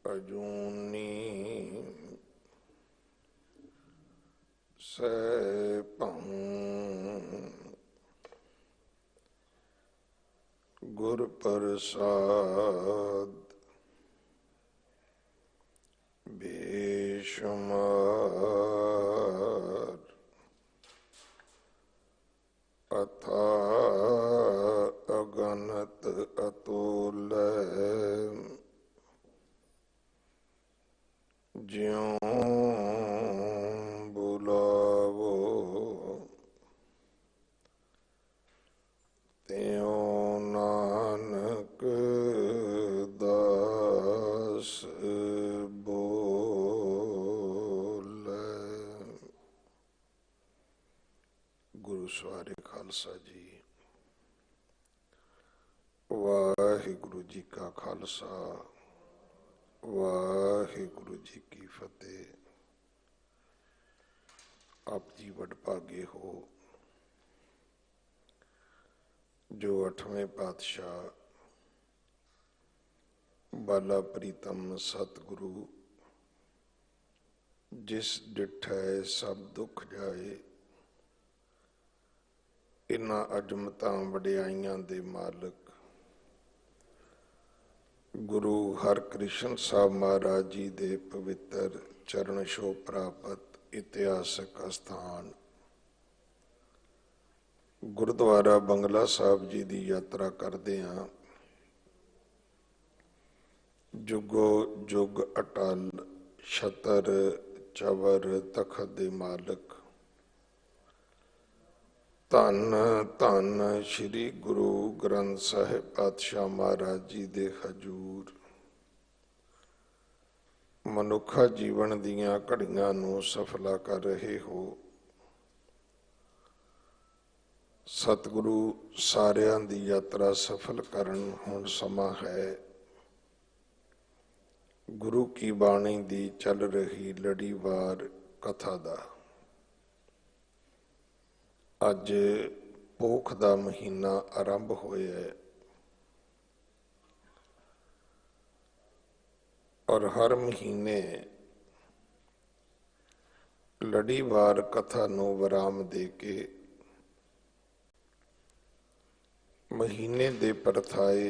अजूनी सैभं गुर प्रसाद बेशुमार अथा अगणत अतुल्य ज्यों बुलावो त्यों नानक दास बोले। गुरु सवारे खालसा जी। वाहिगुरु जी का खालसा वाहिगुरु जी की फतेह। आप जी वडभागे हो जो 8वें पातशाह बाला प्रीतम सतगुरु जिस डिठै सब दुख जाए इन्हां अजमतां वडियाइयां दे मालिक गुरु हरकृष्ण साहब महाराज जी दे पवित्र चरण छो प्राप्त इतिहासक अस्थान गुरुद्वारा बंगला साहब जी की यात्रा करते हैं। जुगो जुग अटल छतर चवर तखत दे मालिक धन धन श्री गुरु ग्रंथ साहिब पातशाह महाराज जी दे हजूर मनुखा जीवन दियां घड़ियां नूं सफला कर रहे हो। सतगुरु सारियां दी यात्रा सफल करन हुण समा है। गुरु की बाणी दी चल रही लड़ीवार कथा दा। अज पोख दा महीना आरंभ होया है और हर महीने लड़ीवार कथा नूं विराम दे के महीने दे परथाए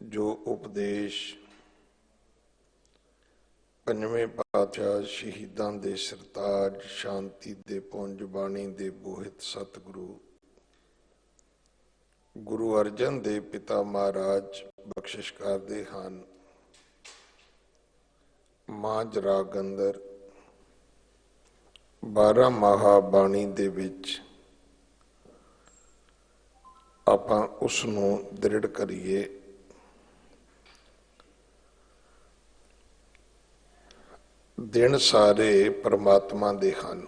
जो उपदेश पंजवें पातशाह शहीदां दे सरताज शांति दे पुंज बाणी दे बोहित सतगुरु गुरु अर्जन देव पिता महाराज बख्शिश करते हैं। मां जराग अंदर 12 माहा बाणी दे विच आपां उसनूं दृढ़ करिए। दिन सारे परमात्मा दे हन।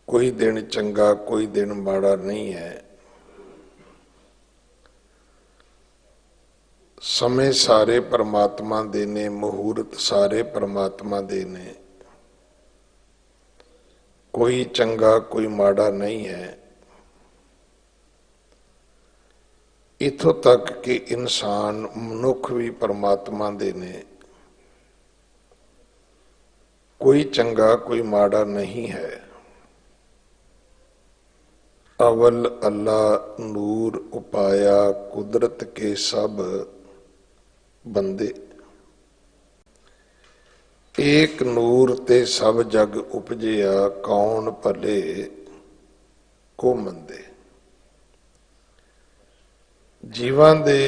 कोई दिन चंगा कोई दिन माड़ा नहीं है। समय सारे परमात्मा दे ने, मुहूर्त सारे परमात्मा दे ने। कोई चंगा कोई माड़ा नहीं है। इथों तक कि इंसान मनुख भी परमात्मा दे ने। कोई चंगा कोई माड़ा नहीं है। अवल अल्लाह नूर उपाया कुदरत के सब बंदे। एक नूर ते सब जग उपजिया कौन भले को मंदे। जीवां दे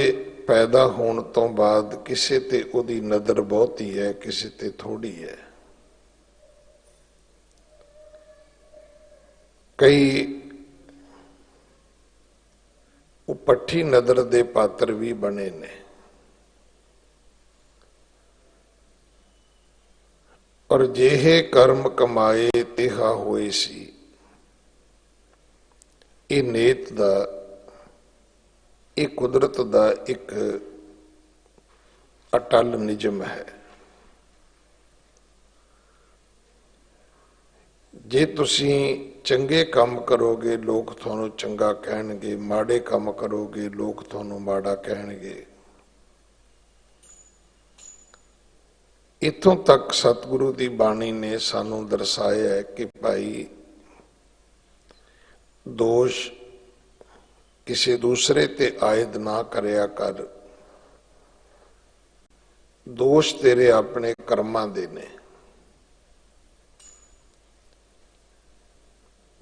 पैदा होने तो बाद किसी ते उदी नजर बहुती है किसी ते थोड़ी है। कई उपट्ठी नजर दे पात्र भी बने ने और जेहे कर्म कमाए तेहा होए सी। ये नेत दा ये कुदरत दा एक अटल निजम है। जे तुसी ਚੰਗੇ ਕੰਮ ਕਰੋਗੇ ਲੋਕ ਤੁਹਾਨੂੰ ਚੰਗਾ ਕਹਿਣਗੇ, ਮਾੜੇ ਕੰਮ ਕਰੋਗੇ ਲੋਕ ਤੁਹਾਨੂੰ ਮਾੜਾ ਕਹਿਣਗੇ। ਇੱਥੋਂ ਤੱਕ ਸਤਿਗੁਰੂ ਦੀ ਬਾਣੀ ਨੇ ਸਾਨੂੰ ਦਰਸਾਇਆ ਹੈ ਕਿ ਭਾਈ ਦੋਸ਼ ਕਿਸੇ ਦੂਸਰੇ ਤੇ ਆਇਦ ਨਾ ਕਰਿਆ ਕਰ, ਦੋਸ਼ ਤੇਰੇ ਆਪਣੇ ਕਰਮਾਂ ਦੇ ਨੇ।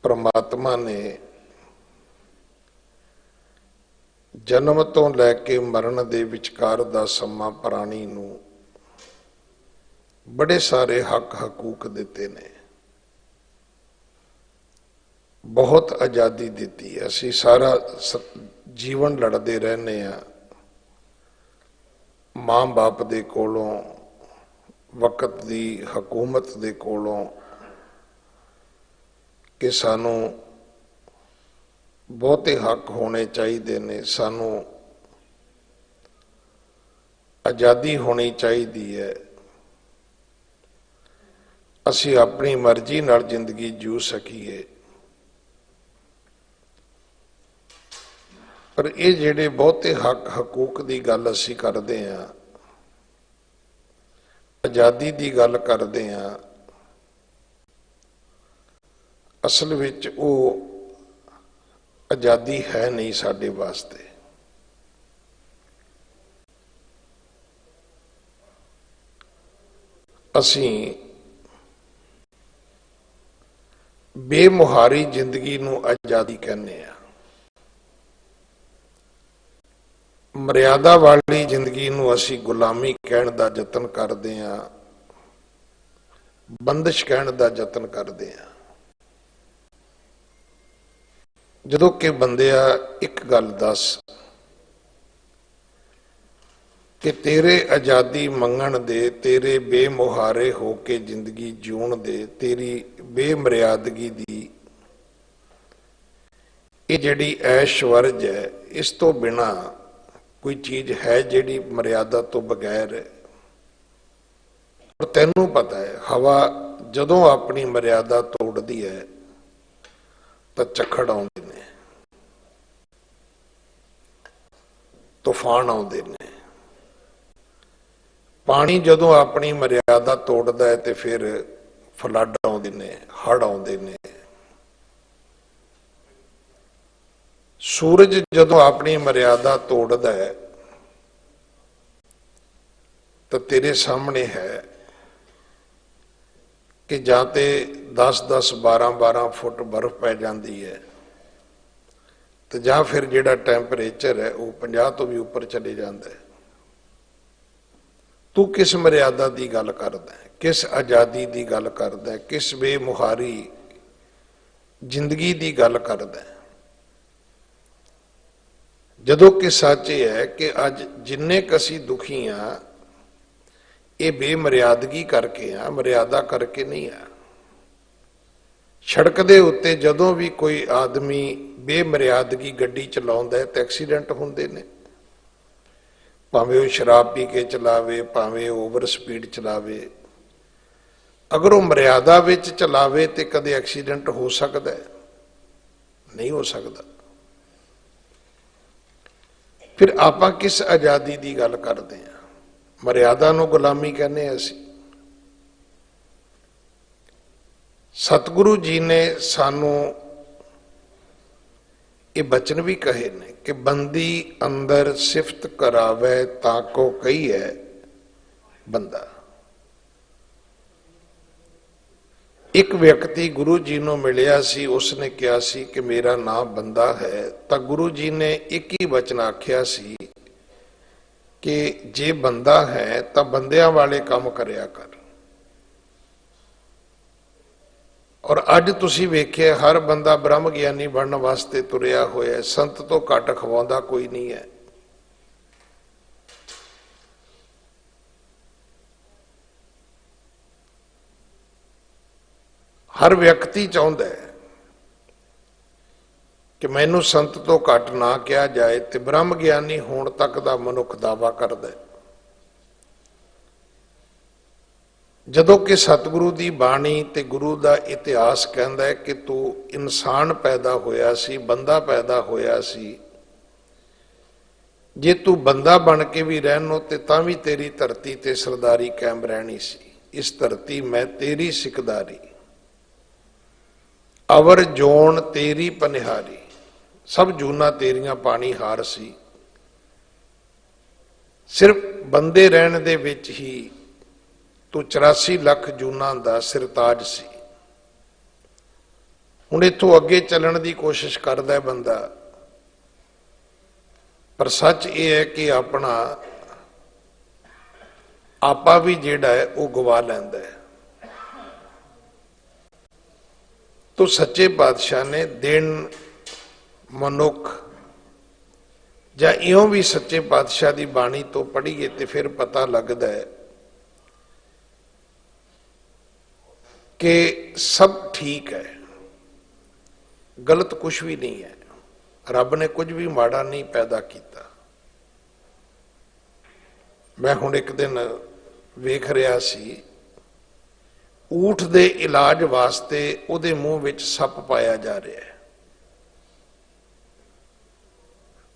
ਪ੍ਰਮਾਤਮਾ ਨੇ ਜਨਮ ਤੋਂ ਲੈ ਕੇ ਮਰਨ ਦੇ ਵਿਚਕਾਰ ਦਾ ਸਮਾਂ ਪ੍ਰਾਣੀ ਨੂੰ ਬੜੇ ਸਾਰੇ ਹੱਕ ਹਕੂਕ ਦਿੱਤੇ ਨੇ, ਬਹੁਤ ਆਜ਼ਾਦੀ ਦਿੱਤੀ ਹੈ। ਅਸੀਂ ਸਾਰਾ ਜੀਵਨ ਲੜਦੇ ਰਹਿੰਦੇ ਹਾਂ ਮਾਂ ਬਾਪ ਦੇ ਕੋਲੋਂ, ਵਕਤ ਦੀ ਹਕੂਮਤ ਦੇ ਕੋਲੋਂ, ਕਿ ਸਾਨੂੰ ਬਹੁਤੇ ਹੱਕ ਹੋਣੇ ਚਾਹੀਦੇ ਨੇ, ਸਾਨੂੰ ਆਜ਼ਾਦੀ ਹੋਣੀ ਚਾਹੀਦੀ ਹੈ, ਅਸੀਂ ਆਪਣੀ ਮਰਜ਼ੀ ਨਾਲ ਜ਼ਿੰਦਗੀ ਜੀਉ ਸਕੀਏ। ਪਰ ਇਹ ਜਿਹੜੇ ਬਹੁਤੇ ਹੱਕ ਹਕੂਕ ਦੀ ਗੱਲ ਅਸੀਂ ਕਰਦੇ ਹਾਂ, ਆਜ਼ਾਦੀ ਦੀ ਗੱਲ ਕਰਦੇ ਹਾਂ, ਅਸਲ ਵਿੱਚ ਉਹ ਆਜ਼ਾਦੀ ਹੈ ਨਹੀਂ ਸਾਡੇ ਵਾਸਤੇ। ਅਸੀਂ ਬੇਮੁਹਾਰੀ ਜ਼ਿੰਦਗੀ ਨੂੰ ਆਜ਼ਾਦੀ ਕਹਿੰਦੇ ਆ, ਮਰਿਆਦਾ ਵਾਲੀ ਜ਼ਿੰਦਗੀ ਨੂੰ ਅਸੀਂ ਗੁਲਾਮੀ ਕਹਿਣ ਦਾ ਯਤਨ ਕਰਦੇ ਹਾਂ, ਬੰਦਿਸ਼ ਕਹਿਣ ਦਾ ਯਤਨ ਕਰਦੇ ਹਾਂ। ਜਦੋਂ ਕਿ ਬੰਦਿਆ ਇੱਕ ਗੱਲ ਦੱਸ ਕਿ ਤੇਰੇ ਆਜ਼ਾਦੀ ਮੰਗਣ ਦੇ, ਤੇਰੇ ਬੇਮੁਹਾਰੇ ਹੋ ਕੇ ਜ਼ਿੰਦਗੀ ਜਿਉਣ ਦੇ, ਤੇਰੀ ਬੇਮਰਿਆਦਗੀ ਦੀ ਇਹ ਜਿਹੜੀ ਐਸ਼ਵਰਜ ਹੈ, ਇਸ ਤੋਂ ਬਿਨਾ ਕੋਈ ਚੀਜ਼ ਹੈ ਜਿਹੜੀ ਮਰਿਆਦਾ ਤੋਂ ਬਗੈਰ ਹੈ। ਪਰ ਤੈਨੂੰ ਪਤਾ ਹੈ ਹਵਾ ਜਦੋਂ ਆਪਣੀ ਮਰਿਆਦਾ ਤੋੜਦੀ ਹੈ ਤਾਂ ਝੱਖੜ ਆਉਂਦੇ ਨੇ, ਤੂਫਾਨ ਆਉਂਦੇ ਨੇ। ਪਾਣੀ ਜਦੋਂ ਆਪਣੀ ਮਰਿਆਦਾ ਤੋੜਦਾ ਹੈ ਤੇ ਫਿਰ ਫਲੱਡ ਆਉਂਦੇ ਨੇ, ਹੜ੍ਹ ਆਉਂਦੇ ਨੇ। ਸੂਰਜ ਜਦੋਂ ਆਪਣੀ ਮਰਿਆਦਾ ਤੋੜਦਾ ਹੈ ਤਾਂ ਤੇਰੇ ਸਾਹਮਣੇ ਹੈ ਕਿ ਜਾਂ ਤੇ 10-10, 12-12 ਫੁੱਟ ਬਰਫ਼ ਪੈ ਜਾਂਦੀ ਹੈ ਤੇ ਜਾਂ ਫਿਰ ਜਿਹੜਾ ਟੈਂਪਰੇਚਰ ਹੈ ਉਹ 50 ਤੋਂ ਵੀ ਉੱਪਰ ਚਲੇ ਜਾਂਦਾ ਹੈ। ਤੂੰ ਕਿਸ ਮਰਿਆਦਾ ਦੀ ਗੱਲ ਕਰਦਾ ਹੈ, ਕਿਸ ਆਜ਼ਾਦੀ ਦੀ ਗੱਲ ਕਰਦਾ ਹੈ, ਕਿਸ ਬੇਮੁਹਾਰੀ ਜ਼ਿੰਦਗੀ ਦੀ ਗੱਲ ਕਰਦਾ ਹੈ? ਜਦੋਂ ਕਿ ਸੱਚ ਇਹ ਹੈ ਕਿ ਅੱਜ ਜਿੰਨੇ ਕੁ ਅਸੀਂ ਦੁਖੀ ਹਾਂ ਇਹ ਬੇਮਰਿਆਦਗੀ ਕਰਕੇ ਆ, ਮਰਿਆਦਾ ਕਰਕੇ ਨਹੀਂ ਆ। ਸੜਕ ਦੇ ਉੱਤੇ ਜਦੋਂ ਵੀ ਕੋਈ ਆਦਮੀ ਬੇਮਰਿਆਦਗੀ ਗੱਡੀ ਚਲਾਉਂਦਾ ਹੈ ਤਾਂ ਐਕਸੀਡੈਂਟ ਹੁੰਦੇ ਨੇ, ਭਾਵੇਂ ਉਹ ਸ਼ਰਾਬ ਪੀ ਕੇ ਚਲਾਵੇ, ਭਾਵੇਂ ਉਹ ਓਵਰ ਸਪੀਡ ਚਲਾਵੇ। ਅਗਰ ਉਹ ਮਰਿਆਦਾ ਵਿੱਚ ਚਲਾਵੇ ਤੇ ਕਦੇ ਐਕਸੀਡੈਂਟ ਹੋ ਸਕਦਾ ਹੈ? ਨਹੀਂ ਹੋ ਸਕਦਾ। ਫਿਰ ਆਪਾਂ ਕਿਸ ਆਜ਼ਾਦੀ ਦੀ ਗੱਲ ਕਰਦੇ ਹਾਂ? ਮਰਿਆਦਾ ਨੂੰ ਗੁਲਾਮੀ ਕਹਿੰਦੇ ਹਾਂ ਅਸੀਂ। ਸਤਿਗੁਰੂ ਜੀ ਨੇ ਸਾਨੂੰ ਇਹ ਬਚਨ ਵੀ ਕਹੇ ਨੇ ਕਿ ਬੰਦੀ ਅੰਦਰ ਸਿਫਤ ਕਰਾਵੇ ਤਾਂ ਕੋ ਕਹੀ ਹੈ ਬੰਦਾ। ਇੱਕ ਵਿਅਕਤੀ ਗੁਰੂ ਜੀ ਨੂੰ ਮਿਲਿਆ ਸੀ, ਉਸਨੇ ਕਿਹਾ ਸੀ ਕਿ ਮੇਰਾ ਨਾਮ ਬੰਦਾ ਹੈ, ਤਾਂ ਗੁਰੂ ਜੀ ਨੇ ਇੱਕ ਹੀ ਵਚਨ ਆਖਿਆ ਸੀ ਕਿ ਜੇ ਬੰਦਾ ਹੈ ਤਾਂ ਬੰਦਿਆਂ ਵਾਲੇ ਕੰਮ ਕਰਿਆ ਕਰ। ਔਰ ਅੱਜ ਤੁਸੀਂ ਵੇਖਿਆ ਹਰ ਬੰਦਾ ਬ੍ਰਹਮ ਗਿਆਨੀ ਬਣਨ ਵਾਸਤੇ ਤੁਰਿਆ ਹੋਇਆ, ਸੰਤ ਤੋਂ ਘੱਟ ਖਵਾਉਂਦਾ ਕੋਈ ਨਹੀਂ ਹੈ। ਹਰ ਵਿਅਕਤੀ ਚਾਹੁੰਦਾ ਹੈ ਕਿ ਮੈਨੂੰ ਸੰਤ ਤੋਂ ਘੱਟ ਨਾ ਕਿਹਾ ਜਾਏ, ਤੇ ਬ੍ਰਹਮ ਗਿਆਨੀ ਹੋਣ ਤੱਕ ਦਾ ਮਨੁੱਖ ਦਾਅਵਾ ਕਰਦਾ ਹੈ। ਜਦੋਂ ਕਿ ਸਤਿਗੁਰੂ ਦੀ ਬਾਣੀ ਤੇ ਗੁਰੂ ਦਾ ਇਤਿਹਾਸ ਕਹਿੰਦਾ ਹੈ ਕਿ ਤੂੰ ਇਨਸਾਨ ਪੈਦਾ ਹੋਇਆ ਸੀ, ਬੰਦਾ ਪੈਦਾ ਹੋਇਆ ਸੀ, ਜੇ ਤੂੰ ਬੰਦਾ ਬਣ ਕੇ ਵੀ ਰਹਿਣੋ ਤੇ ਤਾਂ ਵੀ ਤੇਰੀ ਧਰਤੀ ਤੇ ਸਰਦਾਰੀ ਕਾਇਮ ਰਹਿਣੀ ਸੀ। ਇਸ ਧਰਤੀ ਮੈਂ ਤੇਰੀ ਸਿਕਦਾਰੀ, ਅਵਰ ਜੋਨ ਤੇਰੀ ਪਨਿਹਾਰੀ, ਸਭ ਜੂਨਾ ਤੇਰੀਆਂ ਪਾਣੀ ਹਾਰ ਸੀ। ਸਿਰਫ ਬੰਦੇ ਰਹਿਣ ਦੇ ਵਿੱਚ ਹੀ ਤੂੰ 84 ਲੱਖ ਜੂਨਾਂ ਦਾ ਸਿਰਤਾਜ ਸੀ। ਹੁਣ ਇੱਥੋਂ ਅੱਗੇ ਚੱਲਣ ਦੀ ਕੋਸ਼ਿਸ਼ ਕਰਦਾ ਹੈ ਬੰਦਾ, ਪਰ ਸੱਚ ਇਹ ਹੈ ਕਿ ਆਪਣਾ ਆਪਾ ਵੀ ਜਿਹੜਾ ਹੈ ਉਹ ਗਵਾ ਲੈਂਦਾ ਹੈ। ਤੋ ਸੱਚੇ ਪਾਤਸ਼ਾਹ ਨੇ ਦਿਨ ਮਨੁੱਖ ਜਾਂ ਇਉਂ ਵੀ ਸੱਚੇ ਪਾਤਸ਼ਾਹ ਦੀ ਬਾਣੀ ਤੋਂ ਪੜ੍ਹੀਏ ਤੇ ਫਿਰ ਪਤਾ ਲੱਗਦਾ ਹੈ ਕਿ ਸਭ ਠੀਕ ਹੈ, ਗਲਤ ਕੁਝ ਵੀ ਨਹੀਂ ਹੈ। ਰੱਬ ਨੇ ਕੁਝ ਵੀ ਮਾੜਾ ਨਹੀਂ ਪੈਦਾ ਕੀਤਾ। ਮੈਂ ਹੁਣ ਇੱਕ ਦਿਨ ਵੇਖ ਰਿਹਾ ਸੀ, ਊਠ ਦੇ ਇਲਾਜ ਵਾਸਤੇ ਉਹਦੇ ਮੂੰਹ ਵਿੱਚ ਸੱਪ ਪਾਇਆ ਜਾ ਰਿਹਾ ਹੈ।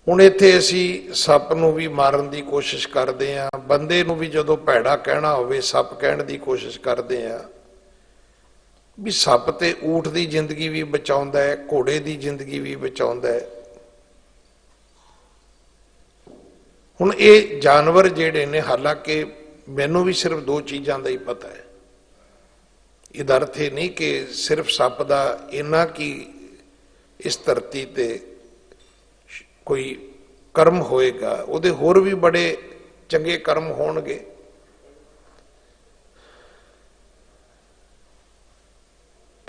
ਹੁਣ ਇੱਥੇ ਅਸੀਂ ਸੱਪ ਨੂੰ ਵੀ ਮਾਰਨ ਦੀ ਕੋਸ਼ਿਸ਼ ਕਰਦੇ ਹਾਂ, ਬੰਦੇ ਨੂੰ ਵੀ ਜਦੋਂ ਭੈੜਾ ਕਹਿਣਾ ਹੋਵੇ ਸੱਪ ਕਹਿਣ ਦੀ ਕੋਸ਼ਿਸ਼ ਕਰਦੇ ਹਾਂ। ਵੀ ਸੱਪ ਤੇ ਊਠ ਦੀ ਜ਼ਿੰਦਗੀ ਵੀ ਬਚਾਉਂਦਾ ਹੈ, ਘੋੜੇ ਦੀ ਜ਼ਿੰਦਗੀ ਵੀ ਬਚਾਉਂਦਾ ਹੈ। ਹੁਣ ਇਹ ਜਾਨਵਰ ਜਿਹੜੇ ਨੇ, ਹਾਲਾਂਕਿ ਮੈਨੂੰ ਵੀ ਸਿਰਫ ਦੋ ਚੀਜ਼ਾਂ ਦਾ ਹੀ ਪਤਾ ਹੈ। ਇਹਦਾ ਅਰਥ ਇਹ ਨਹੀਂ ਕਿ ਸਿਰਫ ਸੱਪ ਦਾ ਇੰਨਾ ਕੀ ਇਸ ਧਰਤੀ ਤੇ ਕੋਈ ਕਰਮ ਹੋਏਗਾ, ਉਹਦੇ ਹੋਰ ਵੀ ਬੜੇ ਚੰਗੇ ਕਰਮ ਹੋਣਗੇ।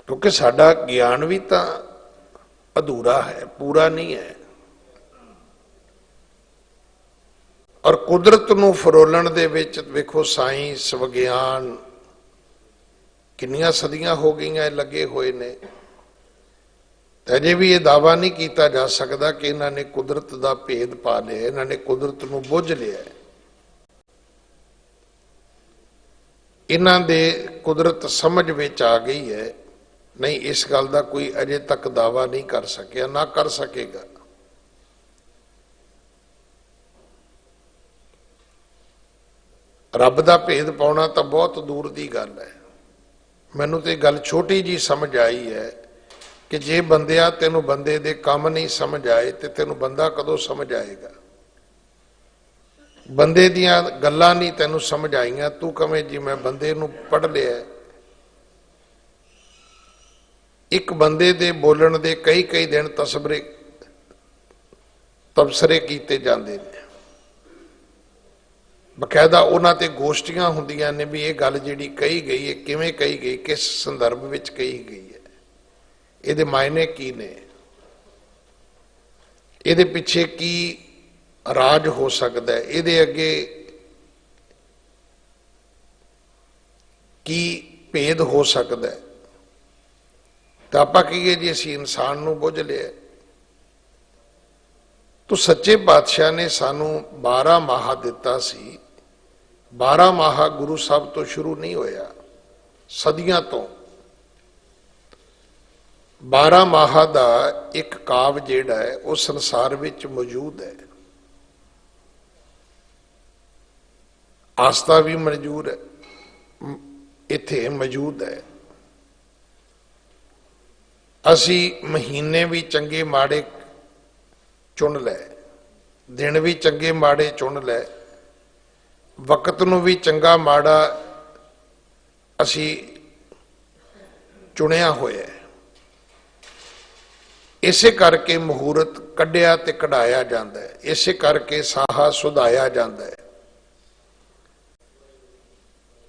ਕਿਉਂਕਿ ਸਾਡਾ ਗਿਆਨ ਵੀ ਤਾਂ ਅਧੂਰਾ ਹੈ, ਪੂਰਾ ਨਹੀਂ ਹੈ। ਔਰ ਕੁਦਰਤ ਨੂੰ ਫਰੋਲਣ ਦੇ ਵਿੱਚ ਵੇਖੋ ਸਾਇੰਸ ਵਿਗਿਆਨ ਕਿੰਨੀਆਂ ਸਦੀਆਂ ਹੋ ਗਈਆਂ ਲੱਗੇ ਹੋਏ ਨੇ, ਤੇ ਅਜੇ ਵੀ ਇਹ ਦਾਅਵਾ ਨਹੀਂ ਕੀਤਾ ਜਾ ਸਕਦਾ ਕਿ ਇਹਨਾਂ ਨੇ ਕੁਦਰਤ ਦਾ ਭੇਦ ਪਾ ਲਿਆ, ਇਹਨਾਂ ਨੇ ਕੁਦਰਤ ਨੂੰ ਬੁੱਝ ਲਿਆ। ਇਹਨਾਂ ਦੇ ਕੁਦਰਤ ਸਮਝ ਵਿੱਚ ਆ ਗਈ ਹੈ। ਨਹੀਂ, ਇਸ ਗੱਲ ਦਾ ਕੋਈ ਅਜੇ ਤੱਕ ਦਾਅਵਾ ਨਹੀਂ ਕਰ ਸਕਿਆ, ਨਾ ਕਰ ਸਕੇਗਾ। ਰੱਬ ਦਾ ਭੇਦ ਪਾਉਣਾ ਤਾਂ ਬਹੁਤ ਦੂਰ ਦੀ ਗੱਲ ਹੈ। ਮੈਨੂੰ ਤੇ ਗੱਲ ਛੋਟੀ ਜੀ ਸਮਝ ਆਈ ਹੈ ਕਿ ਜੇ ਬੰਦਿਆ ਤੈਨੂੰ ਬੰਦੇ ਦੇ ਕੰਮ ਨਹੀਂ ਸਮਝ ਆਏ ਤੇ ਤੈਨੂੰ ਬੰਦਾ ਕਦੋਂ ਸਮਝ ਆਏਗਾ। ਬੰਦੇ ਦੀਆਂ ਗੱਲਾਂ ਨਹੀਂ ਤੈਨੂੰ ਸਮਝ ਆਈਆਂ, ਤੂੰ ਕਵੇਂ ਜੀ ਮੈਂ ਬੰਦੇ ਨੂੰ ਪੜ੍ਹ ਲਿਆ। ਇੱਕ ਬੰਦੇ ਦੇ ਬੋਲਣ ਦੇ ਕਈ ਕਈ ਦਿਨ ਤਬਸਰੇ ਕੀਤੇ ਜਾਂਦੇ ਨੇ, ਬਕਾਇਦਾ ਉਹਨਾਂ ਤੇ ਗੋਸ਼ਟੀਆਂ ਹੁੰਦੀਆਂ ਨੇ ਵੀ ਇਹ ਗੱਲ ਜਿਹੜੀ ਕਹੀ ਗਈ ਹੈ ਕਿਵੇਂ ਕਹੀ ਗਈ, ਕਿਸ ਸੰਦਰਭ ਵਿੱਚ ਕਹੀ ਗਈ ਹੈ, ਇਹਦੇ ਮਾਇਨੇ ਕੀ ਨੇ, ਇਹਦੇ ਪਿੱਛੇ ਕੀ ਰਾਜ ਹੋ ਸਕਦਾ ਹੈ, ਇਹਦੇ ਅੱਗੇ ਕੀ ਭੇਦ ਹੋ ਸਕਦਾ ਹੈ। ਤਾਂ ਆਪਾਂ ਕਹੀਏ ਜੀ ਅਸੀਂ ਇਨਸਾਨ ਨੂੰ ਬੁੱਝ ਲਿਆ। ਤੋ ਸੱਚੇ ਪਾਤਸ਼ਾਹ ਨੇ ਸਾਨੂੰ 12 ਮਾਹ ਦਿੱਤਾ ਸੀ। 12 ਮਾਹ ਗੁਰੂ ਸਾਹਿਬ ਤੋਂ ਸ਼ੁਰੂ ਨਹੀਂ ਹੋਇਆ, ਸਦੀਆਂ ਤੋਂ। 12 ਮਾਹ ਦਾ ਇੱਕ ਕਾਵ ਜਿਹੜਾ ਹੈ ਉਹ ਸੰਸਾਰ ਵਿੱਚ ਮੌਜੂਦ ਹੈ। ਆਸਥਾ ਵੀ ਮਨਜ਼ੂਰ ਹੈ, ਇੱਥੇ ਮੌਜੂਦ ਹੈ। ਅਸੀਂ ਮਹੀਨੇ ਵੀ ਚੰਗੇ ਮਾੜੇ ਚੁਣ ਲੈ, ਦਿਨ ਵੀ ਚੰਗੇ ਮਾੜੇ ਚੁਣ ਲੈ, ਵਕਤ ਨੂੰ ਵੀ ਚੰਗਾ ਮਾੜਾ ਅਸੀਂ ਚੁਣਿਆ ਹੋਇਆ ਹੈ। ਇਸੇ ਕਰਕੇ ਮਹੂਰਤ ਕੱਢਿਆ ਤੇ ਕਢਾਇਆ ਜਾਂਦਾ ਹੈ, ਇਸੇ ਕਰਕੇ ਸਾਹਾ ਸੁਧਾਇਆ ਜਾਂਦਾ ਹੈ,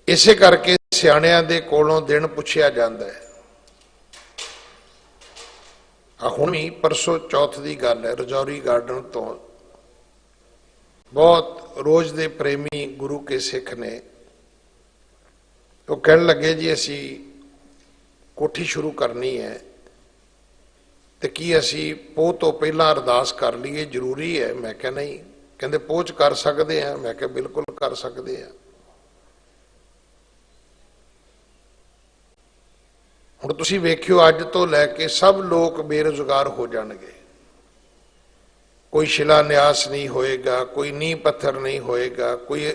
ਇਸੇ ਕਰਕੇ ਸਿਆਣਿਆਂ ਦੇ ਕੋਲੋਂ ਦਿਨ ਪੁੱਛਿਆ ਜਾਂਦਾ ਹੈ। ਹੁਣ ਵੀ ਪਰਸੋਂ ਚੌਥ ਦੀ ਗੱਲ ਹੈ, ਰਜੌਰੀ ਗਾਰਡਨ ਤੋਂ ਬਹੁਤ ਰੋਜ਼ ਦੇ ਪ੍ਰੇਮੀ ਗੁਰੂ ਕੇ ਸਿੱਖ ਨੇ, ਉਹ ਕਹਿਣ ਲੱਗੇ ਜੀ ਅਸੀਂ ਕੋਠੀ ਸ਼ੁਰੂ ਕਰਨੀ ਹੈ ਤੇ ਕੀ ਅਸੀਂ ਪੋਹ ਤੋਂ ਪਹਿਲਾਂ ਅਰਦਾਸ ਕਰ ਲਈਏ, ਜ਼ਰੂਰੀ ਹੈ? ਮੈਂ ਕਿਹਾ ਨਹੀਂ। ਕਹਿੰਦੇ ਪੋਹ 'ਚ ਕਰ ਸਕਦੇ ਹਾਂ। ਮੈਂ ਕਿਹਾ ਬਿਲਕੁਲ ਕਰ ਸਕਦੇ ਹਾਂ। ਹੁਣ ਤੁਸੀਂ ਵੇਖਿਓ, ਅੱਜ ਤੋਂ ਲੈ ਕੇ ਸਭ ਲੋਕ ਬੇਰੁਜ਼ਗਾਰ ਹੋ ਜਾਣਗੇ। ਕੋਈ ਸ਼ਿਲਾਨਿਆਸ ਨਹੀਂ ਹੋਏਗਾ, ਕੋਈ ਨੀਂਹ ਪੱਥਰ ਨਹੀਂ ਹੋਏਗਾ, ਕੋਈ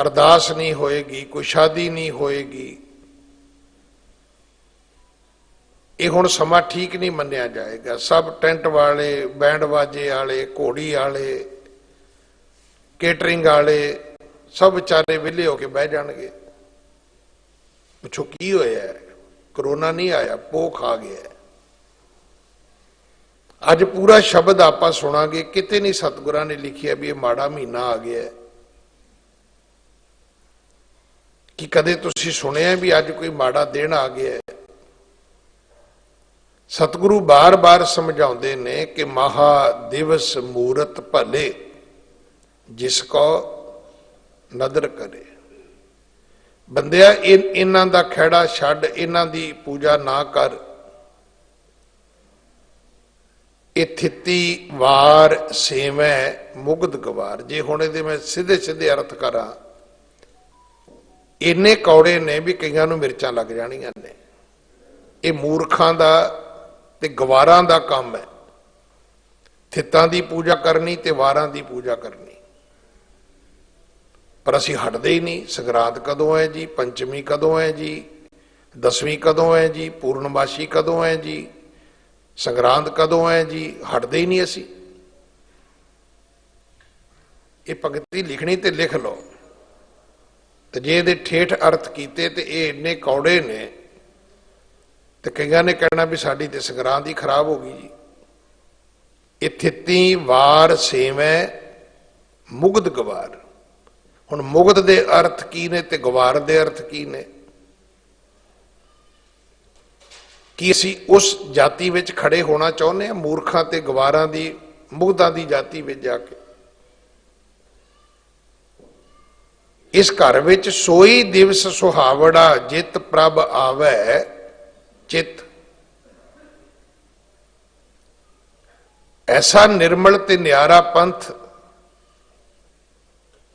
ਅਰਦਾਸ ਨਹੀਂ ਹੋਏਗੀ, ਕੋਈ ਸ਼ਾਦੀ ਨਹੀਂ ਹੋਏਗੀ। ਇਹ ਹੁਣ ਸਮਾਂ ਠੀਕ ਨਹੀਂ ਮੰਨਿਆ ਜਾਏਗਾ। ਸਭ ਟੈਂਟ ਵਾਲੇ, ਬੈਂਡ ਬਾਜੇ ਵਾਲੇ, ਘੋੜੀ ਵਾਲੇ, ਕੇਟਰਿੰਗ ਵਾਲੇ ਸਭ ਵਿਚਾਰੇ ਵਿਹਲੇ ਹੋ ਕੇ ਬਹਿ ਜਾਣਗੇ। ਪੁੱਛੋ ਕੀ ਹੋਇਆ? ਕਰੋਨਾ ਨਹੀਂ ਆਇਆ, ਪੋਹ ਖਾ ਗਿਆ। ਅੱਜ ਪੂਰਾ ਸ਼ਬਦ ਆਪਾਂ ਸੁਣਾਂਗੇ, ਕਿਤੇ ਨਹੀਂ ਸਤਿਗੁਰਾਂ ਨੇ ਲਿਖਿਆ ਵੀ ਇਹ ਮਾੜਾ ਮਹੀਨਾ ਆ ਗਿਆ। ਕਿ ਕਦੇ ਤੁਸੀਂ ਸੁਣਿਆ ਵੀ ਅੱਜ ਕੋਈ ਮਾੜਾ ਦਿਨ ਆ ਗਿਆ? ਸਤਿਗੁਰੂ ਬਾਰ-ਬਾਰ ਸਮਝਾਉਂਦੇ ਨੇ ਕਿ ਮਹਾ ਦਿਵਸ ਮੂਰਤ ਭਲੇ ਜਿਸ ਕੋ ਨਦਰ ਕਰੇ। ਬੰਦਿਆ ਇਹਨਾਂ ਦਾ ਖਹਿੜਾ ਛੱਡ, ਇਹਨਾਂ ਦੀ ਪੂਜਾ ਨਾ ਕਰ। ਇਹ ਥਿੱਤੀ ਵਾਰ ਸੇਵੈ ਮੁਗਧ ਗਵਾਰ। ਜੇ ਹੁਣ ਇਹਦੇ ਮੈਂ ਸਿੱਧੇ ਸਿੱਧੇ ਅਰਥ ਕਰਾਂ, ਇੰਨੇ ਕੌੜੇ ਨੇ ਵੀ ਕਈਆਂ ਨੂੰ ਮਿਰਚਾਂ ਲੱਗ ਜਾਣੀਆਂ ਨੇ। ਇਹ ਮੂਰਖਾਂ ਦਾ ਤੇ ਗਵਾਰਾਂ ਦਾ ਕੰਮ ਹੈ, ਥਿੱਤਾਂ ਦੀ ਪੂਜਾ ਕਰਨੀ ਤੇ ਵਾਰਾਂ ਦੀ ਪੂਜਾ ਕਰਨੀ। ਪਰ ਅਸੀਂ ਹਟਦੇ ਹੀ ਨਹੀਂ। ਸੰਗਰਾਂਦ ਕਦੋਂ ਹੈ ਜੀ? ਪੰਚਮੀ ਕਦੋਂ ਹੈ ਜੀ? ਦਸਵੀਂ ਕਦੋਂ ਹੈ ਜੀ? ਪੂਰਨਮਾਸ਼ੀ ਕਦੋਂ ਹੈ ਜੀ? ਸੰਗਰਾਂਦ ਕਦੋਂ ਹੈ ਜੀ? ਹਟਦੇ ਹੀ ਨਹੀਂ ਅਸੀਂ। ਇਹ ਭਗਤੀ ਲਿਖਣੀ ਤੇ ਲਿਖ ਲਓ, ਤੇ ਜੇ ਇਹਦੇ ਠੇਠ ਅਰਥ ਕੀਤੇ ਤੇ ਇਹ ਇੰਨੇ ਕੌੜੇ ਨੇ ਤੇ ਕਈਆਂ ਨੇ ਕਹਿਣਾ ਵੀ ਸਾਡੀ ਤੇ ਸੰਗਰਾਂਦ ਹੀ ਖਰਾਬ ਹੋ ਗਈ ਜੀ। ਇਹ ਥਿੱਤੀ ਵਾਰ ਸੇਵੈ ਮੁਗਧ ਗਵਾਰ। ਹੁਣ ਮੁਗਧ ਦੇ ਅਰਥ ਕੀ ਨੇ ਤੇ ਗਵਾਰ ਦੇ ਅਰਥ ਕੀ ਨੇ? ਕੀ ਅਸੀਂ ਉਸ ਜਾਤੀ ਵਿੱਚ ਖੜੇ ਹੋਣਾ ਚਾਹੁੰਦੇ ਹਾਂ, ਮੂਰਖਾਂ ਤੇ ਗਵਾਰਾਂ ਦੀ, ਮੁਗਧਾਂ ਦੀ ਜਾਤੀ ਵਿੱਚ ਜਾ ਕੇ? ਇਸ ਘਰ ਵਿੱਚ ਸੋਈ ਦਿਵਸ ਸੁਹਾਵੜਾ ਜਿਤ ਪ੍ਰਭ ਆਵੈ ਚਿਤ। ਐਸਾ ਨਿਰਮਲ ਤੇ ਨਿਆਰਾ ਪੰਥ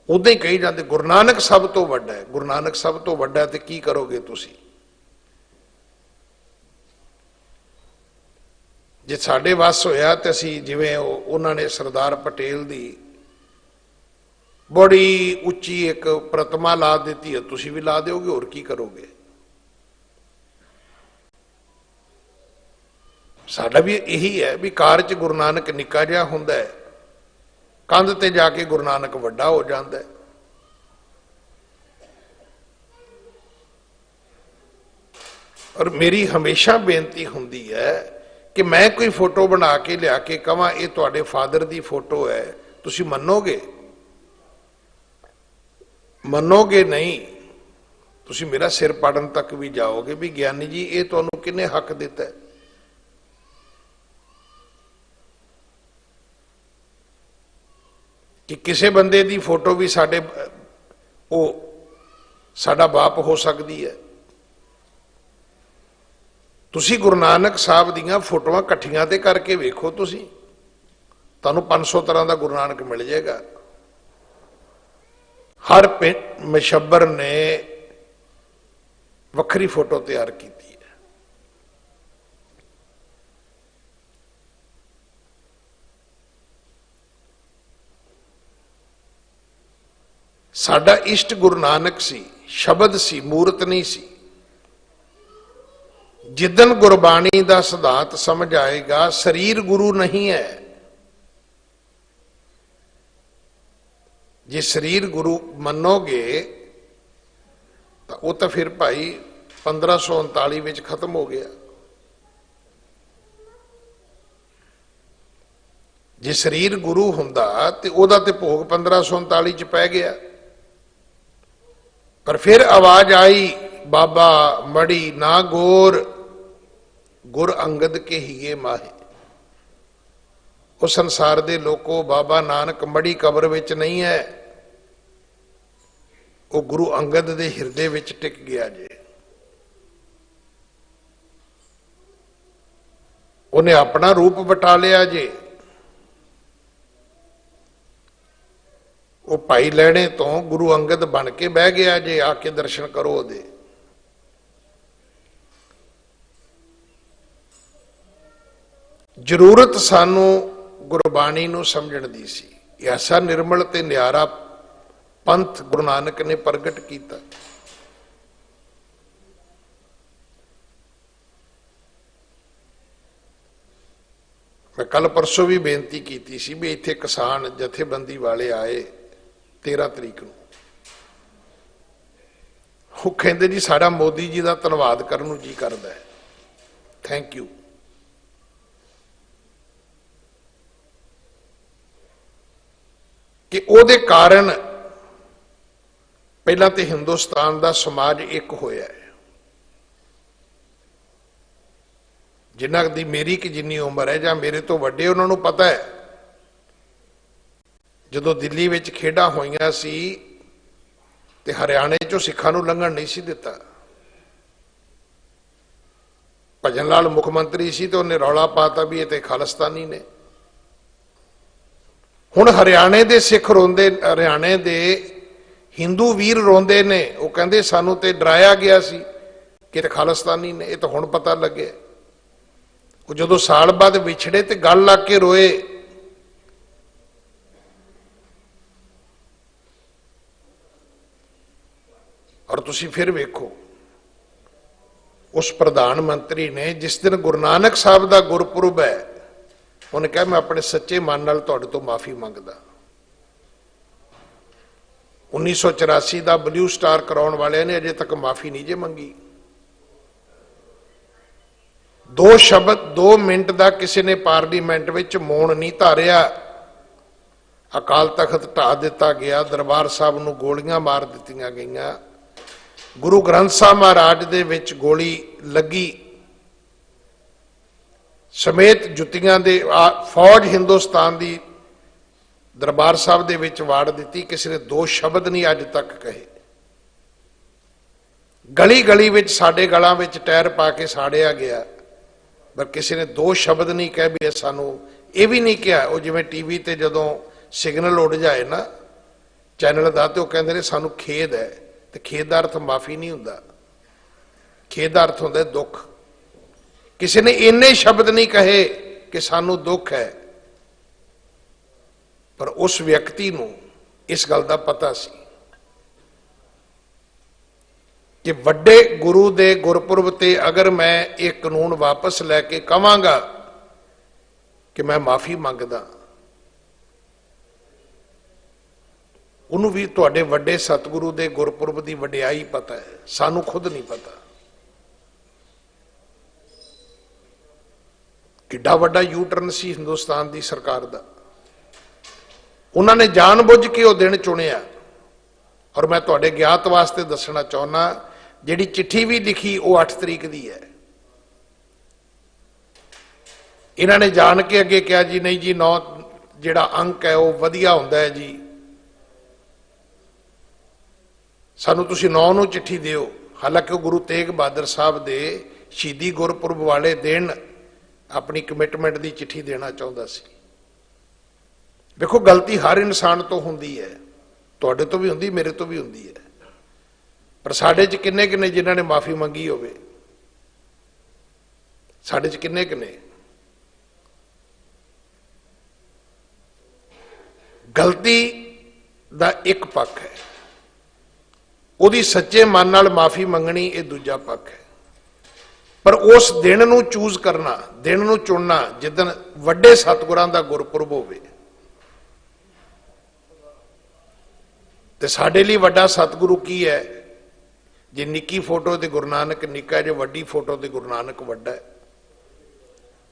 ਉਦਾਂ ਹੀ ਕਹੀ ਜਾਂਦੇ ਗੁਰੂ ਨਾਨਕ ਸਭ ਤੋਂ ਵੱਡਾ ਹੈ। ਗੁਰੂ ਨਾਨਕ ਸਭ ਤੋਂ ਵੱਡਾ ਤੇ ਕੀ ਕਰੋਗੇ ਤੁਸੀਂ? ਜੇ ਸਾਡੇ ਵੱਸ ਹੋਇਆ ਤੇ ਅਸੀਂ, ਜਿਵੇਂ ਉਹਨਾਂ ਨੇ ਸਰਦਾਰ ਪਟੇਲ ਦੀ ਬੜੀ ਉੱਚੀ ਇੱਕ ਪ੍ਰਤਿਮਾ ਲਾ ਦਿੱਤੀ ਹੈ, ਤੁਸੀਂ ਵੀ ਲਾ ਦਿਓਗੇ, ਹੋਰ ਕੀ ਕਰੋਗੇ? ਸਾਡਾ ਵੀ ਇਹੀ ਹੈ ਵੀ ਕਾਰਜ ਗੁਰੂ ਨਾਨਕ ਨਿੱਕਾ ਜਿਹਾ ਹੁੰਦਾ ਹੈ, ਕੰਧ ਤੇ ਜਾ ਕੇ ਗੁਰੂ ਨਾਨਕ ਵੱਡਾ ਹੋ ਜਾਂਦਾ ਹੈ। ਔਰ ਮੇਰੀ ਹਮੇਸ਼ਾ ਬੇਨਤੀ ਹੁੰਦੀ ਹੈ ਕਿ ਮੈਂ ਕੋਈ ਫੋਟੋ ਬਣਾ ਕੇ ਲਿਆ ਕੇ ਕਵਾਂ ਇਹ ਤੁਹਾਡੇ ਫਾਦਰ ਦੀ ਫੋਟੋ ਹੈ, ਤੁਸੀਂ ਮੰਨੋਗੇ? ਮੰਨੋਗੇ ਨਹੀਂ। ਤੁਸੀਂ ਮੇਰਾ ਸਿਰ ਪਾੜਨ ਤੱਕ ਵੀ ਜਾਓਗੇ ਵੀ ਗਿਆਨੀ ਜੀ ਇਹ ਤੁਹਾਨੂੰ ਕਿਹਨੇ ਹੱਕ ਦਿੱਤਾ ਹੈ? ਕਿ ਕਿਸੇ ਬੰਦੇ ਦੀ ਫੋਟੋ ਵੀ ਉਹ ਸਾਡਾ ਬਾਪ ਹੋ ਸਕਦੀ ਹੈ। ਤੁਸੀਂ ਗੁਰੂ ਨਾਨਕ ਸਾਹਿਬ ਦੀਆਂ ਫੋਟੋਆਂ ਇਕੱਠੀਆਂ ਤੇ ਕਰਕੇ ਵੇਖੋ, ਤੁਸੀਂ ਤੁਹਾਨੂੰ 500 ਤਰ੍ਹਾਂ ਦਾ ਗੁਰੂ ਨਾਨਕ ਮਿਲ ਜਾਏਗਾ। ਹਰ ਮਸ਼ੱਬਰ ਨੇ ਵੱਖਰੀ ਫੋਟੋ ਤਿਆਰ ਕੀਤੀ ਹੈ। ਸਾਡਾ ਇਸ਼ਟ ਗੁਰੂ ਨਾਨਕ ਸੀ, ਸ਼ਬਦ ਸੀ, ਮੂਰਤ ਨਹੀਂ ਸੀ। ਜਿੱਦਨ ਗੁਰਬਾਣੀ ਦਾ ਸਿਧਾਂਤ ਸਮਝ ਆਏਗਾ, ਸਰੀਰ ਗੁਰੂ ਨਹੀਂ ਹੈ। ਜੇ ਸਰੀਰ ਗੁਰੂ ਮੰਨੋਗੇ ਤਾਂ ਉਹ ਤਾਂ ਫਿਰ ਭਾਈ 1539 ਵਿੱਚ ਖਤਮ ਹੋ ਗਿਆ। ਜੇ ਸਰੀਰ ਗੁਰੂ ਹੁੰਦਾ ਤੇ ਉਹਦਾ ਤੇ ਭੋਗ 1539 ਚ ਪੈ ਗਿਆ। ਪਰ ਫਿਰ ਆਵਾਜ਼ ਆਈ, ਬਾਬਾ ਮੜੀ ਨਾ ਗੋਰ ਗੁਰ ਅੰਗਦ ਕੇ ਹੀਏ ਮਾਹੇ। ਉਹ ਸੰਸਾਰ ਦੇ ਲੋਕੋ, ਬਾਬਾ ਨਾਨਕ ਮੜੀ ਕਬਰ ਵਿੱਚ ਨਹੀਂ ਹੈ, ਉਹ ਗੁਰੂ ਅੰਗਦ ਦੇ ਹਿਰਦੇ ਵਿੱਚ ਟਿਕ ਗਿਆ ਜੇ। ਉਹਨੇ ਆਪਣਾ ਰੂਪ ਵਟਾ ਲਿਆ ਜੇ। ਉਹ ਭਾਈ ਲਹਿਣੇ ਤੋਂ ਗੁਰੂ ਅੰਗਦ ਬਣ ਕੇ ਬਹਿ ਗਿਆ ਜੇ। ਆ ਕੇ ਦਰਸ਼ਨ ਕਰੋ ਉਹਦੇ। ਜ਼ਰੂਰਤ ਸਾਨੂੰ ਗੁਰਬਾਣੀ ਨੂੰ ਸਮਝਣ ਦੀ ਸੀ। ਐਸਾ ਨਿਰਮਲ ਤੇ ਨਿਆਰਾ ਪੰਥ ਗੁਰੂ ਨਾਨਕ ਨੇ ਪ੍ਰਗਟ ਕੀਤਾ। मैं कल परसों भी बेनती की सी भी इत्थे किसान जथेबंदी वाले आए 13 तरीक नूं, वो कहंदे जी साडा मोदी जी का धन्नवाद करन नूं जी करदा है, थैंक यू। कि उहदे कारण पहला तो हिंदुस्तान का समाज एक होया है। जिन्ना दी मेरी कि जिन्नी उम्र है जां मेरे तो वड्डे उन्होंने पता है, जदों दिल्ली विच खेडां होईयां सी ते हरियाणे चों सिखां नूं लंघण नहीं सी दिता। भजन लाल मुख मंत्री सी तो उन्हें रौला पाता भी ये ते खालिस्तानी ने। हुण हरियाणे दे सिख रोंदे, हरियाणे दे हिंदू वीर रोंदे ने, वो कहंदे सानूं ते डराया गया सी कि ते खालिस्तानी ने। ये तो हुण पता लगे। वो जो साल बाद विछड़े तो गल लग के रोए। और तुसी फिर वेखो उस प्रधानमंत्री ने जिस दिन गुरु नानक साहब का गुरपुरब है, उन्हें कहा मैं अपने सच्चे मन नाल तुहाडे तो माफी मंगदा। 1984 का ब्लू स्टार कराउण वालियां ने अजे तक माफी नहीं जे मंगी। 2 शब्द 2 मिनट का किसी ने पार्लीमेंट विच मौन नहीं धारिया। अकाल तख्त ढा दिता गया, दरबार साहब नूं गोलियां मार दित्तियां गईयां, गुरु ग्रंथ साहब महाराज दे विच गोली लगी समेत जुत्तियां दे फौज हिंदुस्तान दी दरबार साहब दे विच वाड़ दित्ती। किसी ने 2 शब्द नहीं अज तक कहे। गली गली विच साडे गलां विच टायर पा के साड़िया गया, पर किसी ने 2 शब्द नहीं कह भी सानू ये भी नहीं कहा। वो जिवें टीवी ते जदों सिग्नल उड़ जाए ना चैनल का, तो कहते हैं सानू खेद है, तो खेद का अर्थ माफी नहीं हुंदा, खेद का अर्थ हुंदा दुख। किसी ने इन्ने शब्द नहीं कहे कि सानू दुख है, पर उस व्यक्ति नूं इस गल का पता सी कि वड्डे गुरु दे गुरपुरब ते अगर मैं एक कानून वापस लैके कहांगा कि मैं माफी मंगदा, उन्होंने भी तुहाडे वड्डे सतगुरु दे गुरपुरब की वडियाई पता है, सानू खुद नहीं पता। किड्डा वड्डा यू टर्न सी हिंदुस्तान की सरकार का। उन्होंने जानबुझ के वो दिन चुनिया। और मैं तुहाडे ज्ञात वास्ते दसना चाहना, जिहड़ी चिट्ठी भी लिखी वो 8 तरीक की है। इन्होंने जान के अगे कहा जी नहीं जी 9 जिहड़ा अंक है वो वधिया हुंदा है जी, सानू तुसीं 9 नूं चिट्ठी दिओ। हालांकि गुरु तेग बहादुर साहब दे शहीदी गुरपुरब वाले दिन अपनी कमिटमेंट की चिट्ठी देना चाहता सी। देखो गलती हर इंसान तो हुंदी है, तुहाडे तो भी हुंदी, मेरे तो भी हुंदी है, पर साडे च किन्ने किन्ने जिन्हां ने माफी मंगी होवे? साडे च किन्ने किन्ने? गलती दा एक पक्ष है, उहदी सच्चे मन नाल माफी मंगनी ये दूजा पक्ष है। पर उस दिन नूं चूज करना, दिन नूं चुनना जिदन वड्डे सतगुरां दा गुरपुरब होवे, ते साडे लई वड्डा सतगुरु की है? जे निक्की फोटो ते गुरु नानक निक्का है, जे वड्डी फोटो ते गुरु नानक वड्डा है?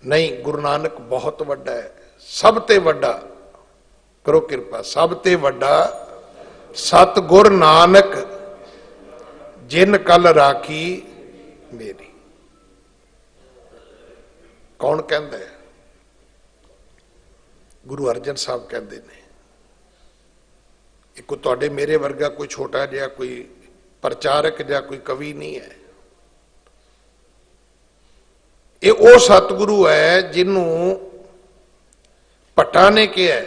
नहीं, गुरु नानक बहुत वड्डा है, सब ते वड्डा। करो किरपा, सब ते वड्डा सतगुर नानक जिन कल राखी मेरी। कौन कहता है? गुरु अर्जन साहब कहते हैं। एक तुहाडे मेरे वर्गा कोई छोटा जिहा कोई प्रचारक या कोई कवि नहीं है। ये वो सतगुरु है जिन्हों भट्टा ने कहा है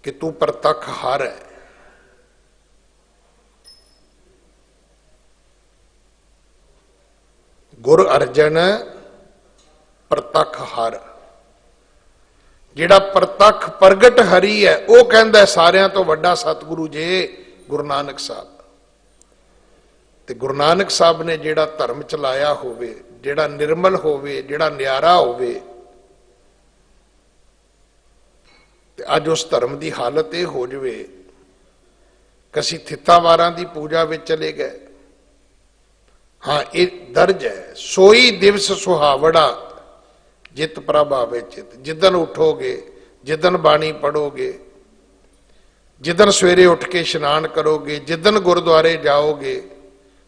कि तू प्रतख हार है। गुर अर्जन प्रतख हर, जिहड़ा प्रतख प्रगट हरि है वह कहता है सारियां तो वड्डा सतगुरु जे गुरु नानक साहब। ते गुरु नानक साहब ने जिहड़ा धर्म चलाया होवे, जिहड़ा निर्मल होवे, जिहड़ा न्यारा होवे, ते अज उस धर्म की हालत यह हो जाए कि असीं थित्तावारां दी पूजा विच चले गए। हाँ, ये दर्ज है, सोई दिवस सुहावड़ा जित प्रभावे चित। जिदन उठोगे, जिदन बाणी पढ़ोगे, जिदन सवेरे उठ के इशनान करोगे, जिदन गुरुद्वारे जाओगे,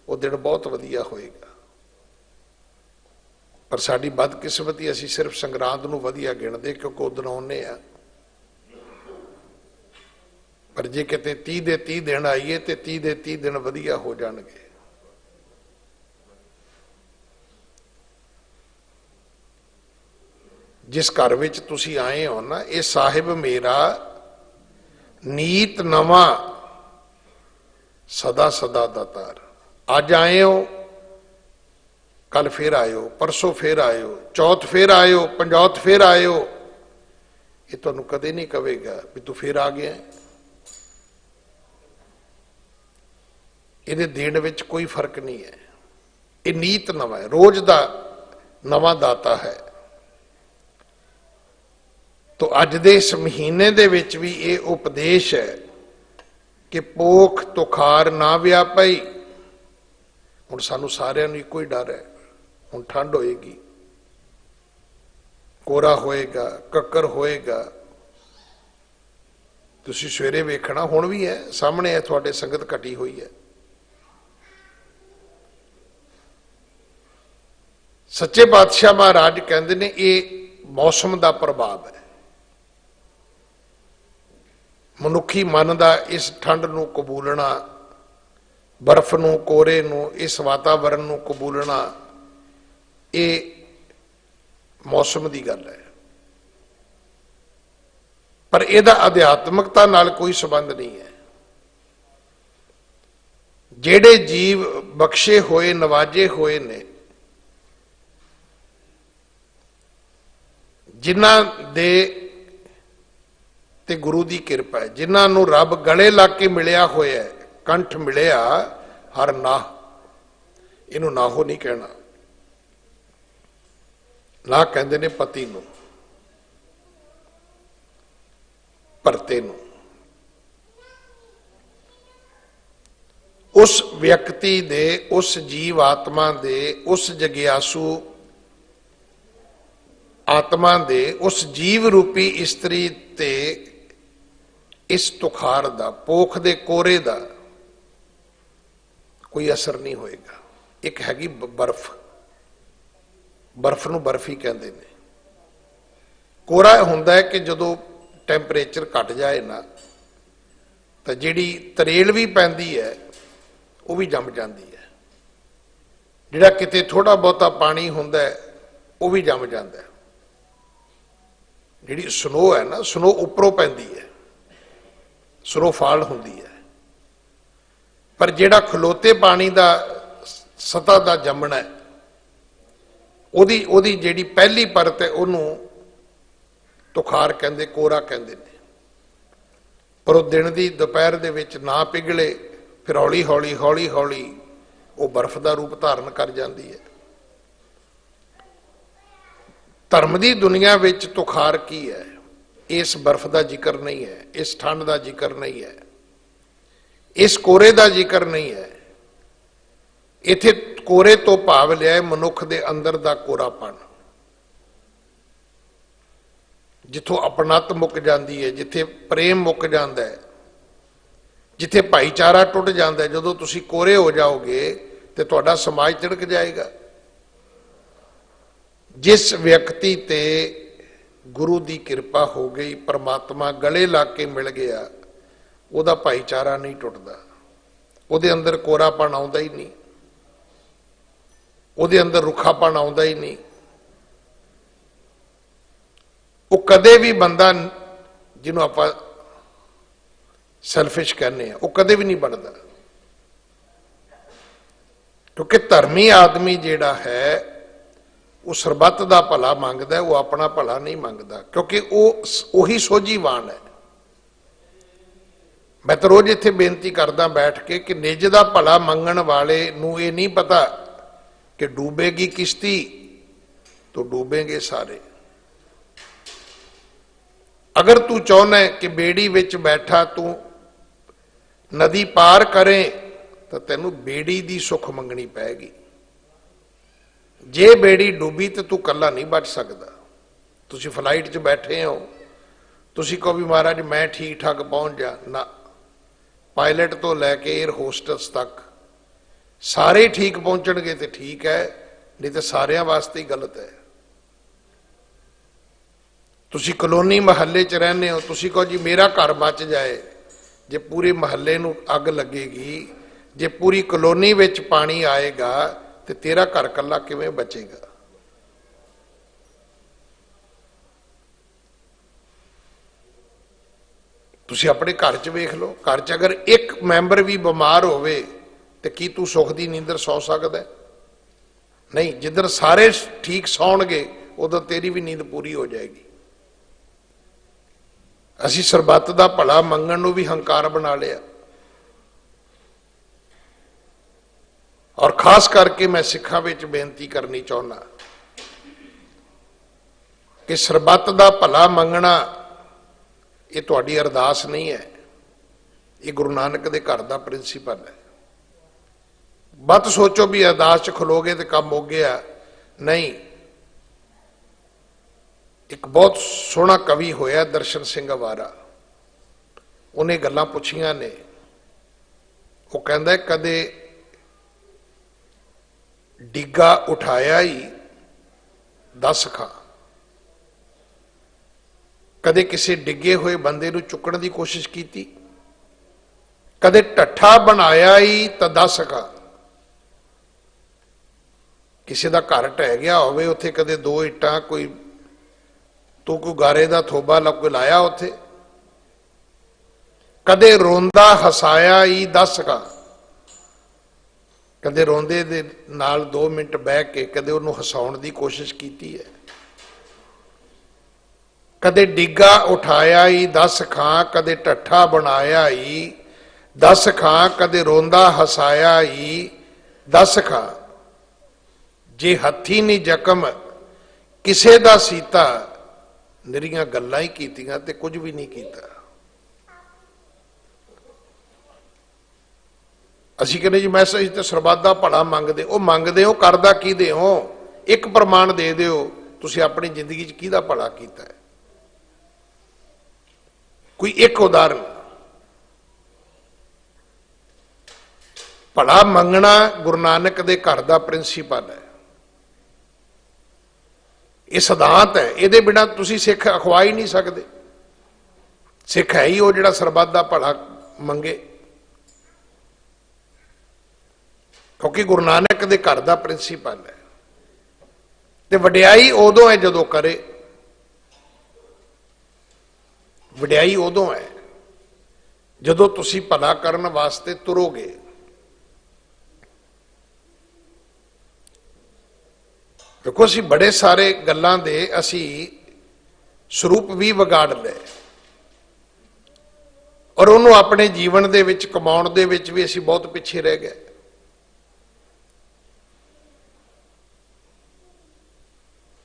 वो दिन बहुत वधिया होएगा। पर साडी बदकिस्मती, असीं सिर्फ संगरांद नूं वधिया गिणदे क्योंकि उदन आउंदे आ। पर जे किते 30 दे 30 दिन आईए तो 30 दे 30 दिन वधिया हो जाणगे। जिस घर विच तुसीं आए हो ना, ये साहिब मेरा नीत नवा सदा सदा दातार। अज आए हो, कल फिर आयो, परसों फिर आयो, चौथ फिर आयो, पंजौथ फिर आयो, ये तुहानूं कदे नहीं कहेगा भी तू फिर आ गया। ये देण विच कोई फर्क नहीं है। ये नीत नवा है, रोज का नवा दाता है। तो अज दे इस महीने दे विच भी ये उपदेश है कि पोख तुखार ना व्यापई। हुण सानू सारिआं नूं इक्को ही डर है, हुण ठंड होएगी, कोरा होएगा, कक्कर होएगा। तुसीं सवेरे वेखना, हुण भी है सामने है, तुहाडे संगत घटी हुई है। सच्चे पातशाह महाराज कहते ने ये मौसम का प्रभाव है। मनुखी मन का इस ठंड नूं कबूलना, बर्फ नूं, कोरे नूं, इस वातावरण नूं कबूलना, ये मौसम की गल है। पर इहदा अध्यात्मकता नाल कोई संबंध नहीं है। जेड़े जीव बख्शे होए, नवाजे होए ने, जिन्हां दे ते गुरु की किरपा है, जिन्हां नूं रब गले लग के मिलिया होया है, कंठ मिलिया हर नाह, इनू नाहो नहीं कहना। ना कहते ने पति नूं, भरते नूं। उस व्यक्ति दे, उस जीव आत्मा दे, उस जगियासू आत्मा दे, उस जीव रूपी इस्त्री ते इस तुखार दा, पोख दे कोरे दा कोई असर नहीं होएगा। एक हैगी बर्फ, बर्फ नूं बर्फी कहते हैं। कोरा हुंदा है कि जदों टैंपरेचर घट जाए ना, तो जिहड़ी तरेल भी पैंदी है वो भी जम जाती है। जिहड़ा किते थोड़ा बहुता पानी हुंदा है वो भी जम जाता है। जिहड़ी स्नो है ना, स्नो उपरों पैंदी है, स्नोफॉल हुंदी है। पर जिहड़ा खलोते पानी का सतह का जमना है, ओदी ओदी जिहड़ी पहली परत है उहनूं तुखार कहंदे, कोरा कहंदे ने। पर वो दिन की दोपहर दे विच ना पिघले, फिर हौली हौली हौली हौली वो बर्फ का रूप धारण कर जाती है। धर्म की दुनिया विच तुखार की है? इस बर्फ का जिक्र नहीं है, इस ठंड का जिक्र नहीं है, इस कोरे का जिक्र नहीं है। इत्थे कोरे तो भाव लिया मनुख दे अंदर का कोरापन, जिथों अपनत मुक जाती है, जिथे प्रेम मुक जाता है, जिथे भाईचारा टुट जाता है। जदों तुसीं कोरे हो जाओगे तो तुहाडा समाज तिड़क जाएगा। जिस व्यक्ति ते गुरु की कृपा हो गई, परमात्मा गले लग के मिल गया, उहदा भाईचारा नहीं टुटदा, उहदे अंदर कोरापन आउंदा ही नहीं, उहदे अंदर रुखापन आउंदा ही नहीं। वो कदे भी बंदा जिन्हों आपां सैल्फिश कहने, वो कदे भी नहीं बनता। क्योंकि धर्मी आदमी जिहड़ा है वो सरबत का भला मंगदा है, वो अपना भला नहीं मंगदा, क्योंकि वो ही सोझीवान है। मैं तो रोज इत्थे बेनती करदा बैठ के कि निज दा भला मंगण वाले नूं ये नहीं पता कि डूबेगी किश्ती तो डूबेंगे सारे। अगर तू चाहना है कि बेड़ी विच बैठा तू नदी पार करें तो तेनू बेड़ी दी सुख मंगनी पैगी। जे बेड़ी डूबी तो तू कला नहीं बच सकता। तुसी फ्लाइट च बैठे हो, तुसी कहो भी महाराज मैं ठीक ठाक पहुंच जा ना, पायलट तो लैके एयर होस्टस तक सारे ठीक पहुंचणगे तो ठीक है, नहीं तो सारिਆਂ वास्ते ही गलत है। तुसी कलोनी महल्ले च रहने हो, तुसी कहो जी मेरा घर बच जाए, जे पूरे महल्ले नूं अग लगेगी, जे पूरी कलोनी विच पानी आएगा तो तेरा घर कला किवें बचेगा। तुसी अपने घर च वेख लो, घर च अगर एक मैंबर भी बीमार होवे तो की तू सुख दी नींदर सौ सकदा है? नहीं। जिधर सारे ठीक सौणगे उधर तेरी भी नींद पूरी हो जाएगी। असी सरबत का भला मंगण नूं भी हंकार बना लिया। और खास करके मैं सिखां विच बेनती करनी चाहुंदा कि सरबत का भला मंगना ये तुहाडी अरदास नहीं है, ये गुरु नानक दे घर दा प्रिंसीपल है। मत सोचो भी अरदास च खलोगे तो काम हो गया, नहीं। एक बहुत सोहना कवि होया दर्शन सिंह अवारा, उन्हें गल्लां पुछियां ने। वो कहंदा है कदे डिग्गा उठाया ही 10 खां, कदे किसी डिगे हुए बंदे नूं चुकण की कोशिश की, कदे ढट्ठा बनाया ही तो 10 खां। किसी का घर ढह गया होवे उत्थे कदे 2 इट्टां कोई तू कोई गारे का थोबा लग के लाया उत्थे, कदे रोंदा हसाया ही 10 खां, कदे रोंदे दे नाल 2 मिनट बह के कदे उन्होंने हसाउण की कोशिश की है। कदे डिग्गा उठाया ही 10 खां, कदे ढट्ठा बनाया ही 10 खां, कदे रोंदा हसाया ही 10 खां। जे हथी नहीं जख्म किसे दा सीता, निरियां गल्लां ही कीतियां ते कुछ भी नहीं कीता। असीं कहने जी मैसेज तो सरबत दा भला मंगदे, वो मंगदे हो करदा किहदे हो? एक प्रमाण दे दिओ तुसीं अपनी जिंदगी च किहदा भला कीता है, कोई एक उदाहरण। भला मंगना गुरु नानक दे घर दा प्रिंसीपल है, ये सिद्धांत है। ये बिना तुसीं सिख अखवा ही नहीं सकते। सिख है ही वो जिहड़ा सरबत दा भला मंगे, क्योंकि गुरु नानक दे घर दा प्रिंसीपल है। ते वडियाई उदों है जदों करे, वडियाई उदों है जदों तुसीं भला करन वास्ते तुरोगे। देखो असी बड़े सारे गल्लां दे असी स्वरूप भी विगाड़ ले और उन्होंने अपने जीवन दे विच कमाउण दे विच भी असी बहुत पिछे रह गए।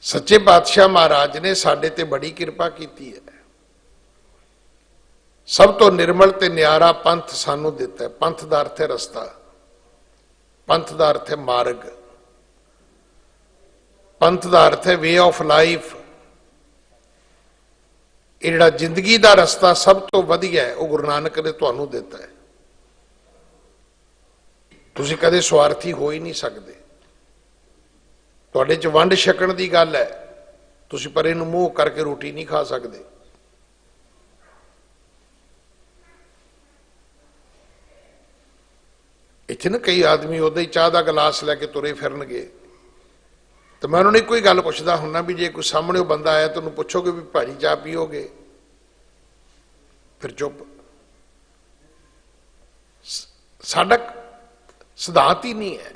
सच्चे पातशाह महाराज ने साडे ते बड़ी किरपा कीती है। सब तो निर्मल ते न्यारा पंथ सानू दिता है। पंथ दा अर्थ है रस्ता, पंथ दा अर्थ है मार्ग, पंथ का अर्थ है वे ऑफ लाइफ। ये जिंदगी का रस्ता सब तो वधिया है, वो गुरु नानक ने तुहानू दिता है। तुसीं कदे स्वार्थी हो ही नहीं सकते। तुहाडे च वंड छकण की गल है, तुसीं पर इहनूं मूंह करके रोटी नहीं खा सकते। इत्थे ना कई आदमी उदा ही चाह का गिलास लैके तुरे फिरनगे, तो मैं उन्होंने कोई गल पुछदा हुन्ना भी जे कोई सामने वो बंदा आया तो उन्होंने पुछोगे भी भाजी चाह पीओगे, फिर चुप। साडा सिद्धांत ही नहीं है।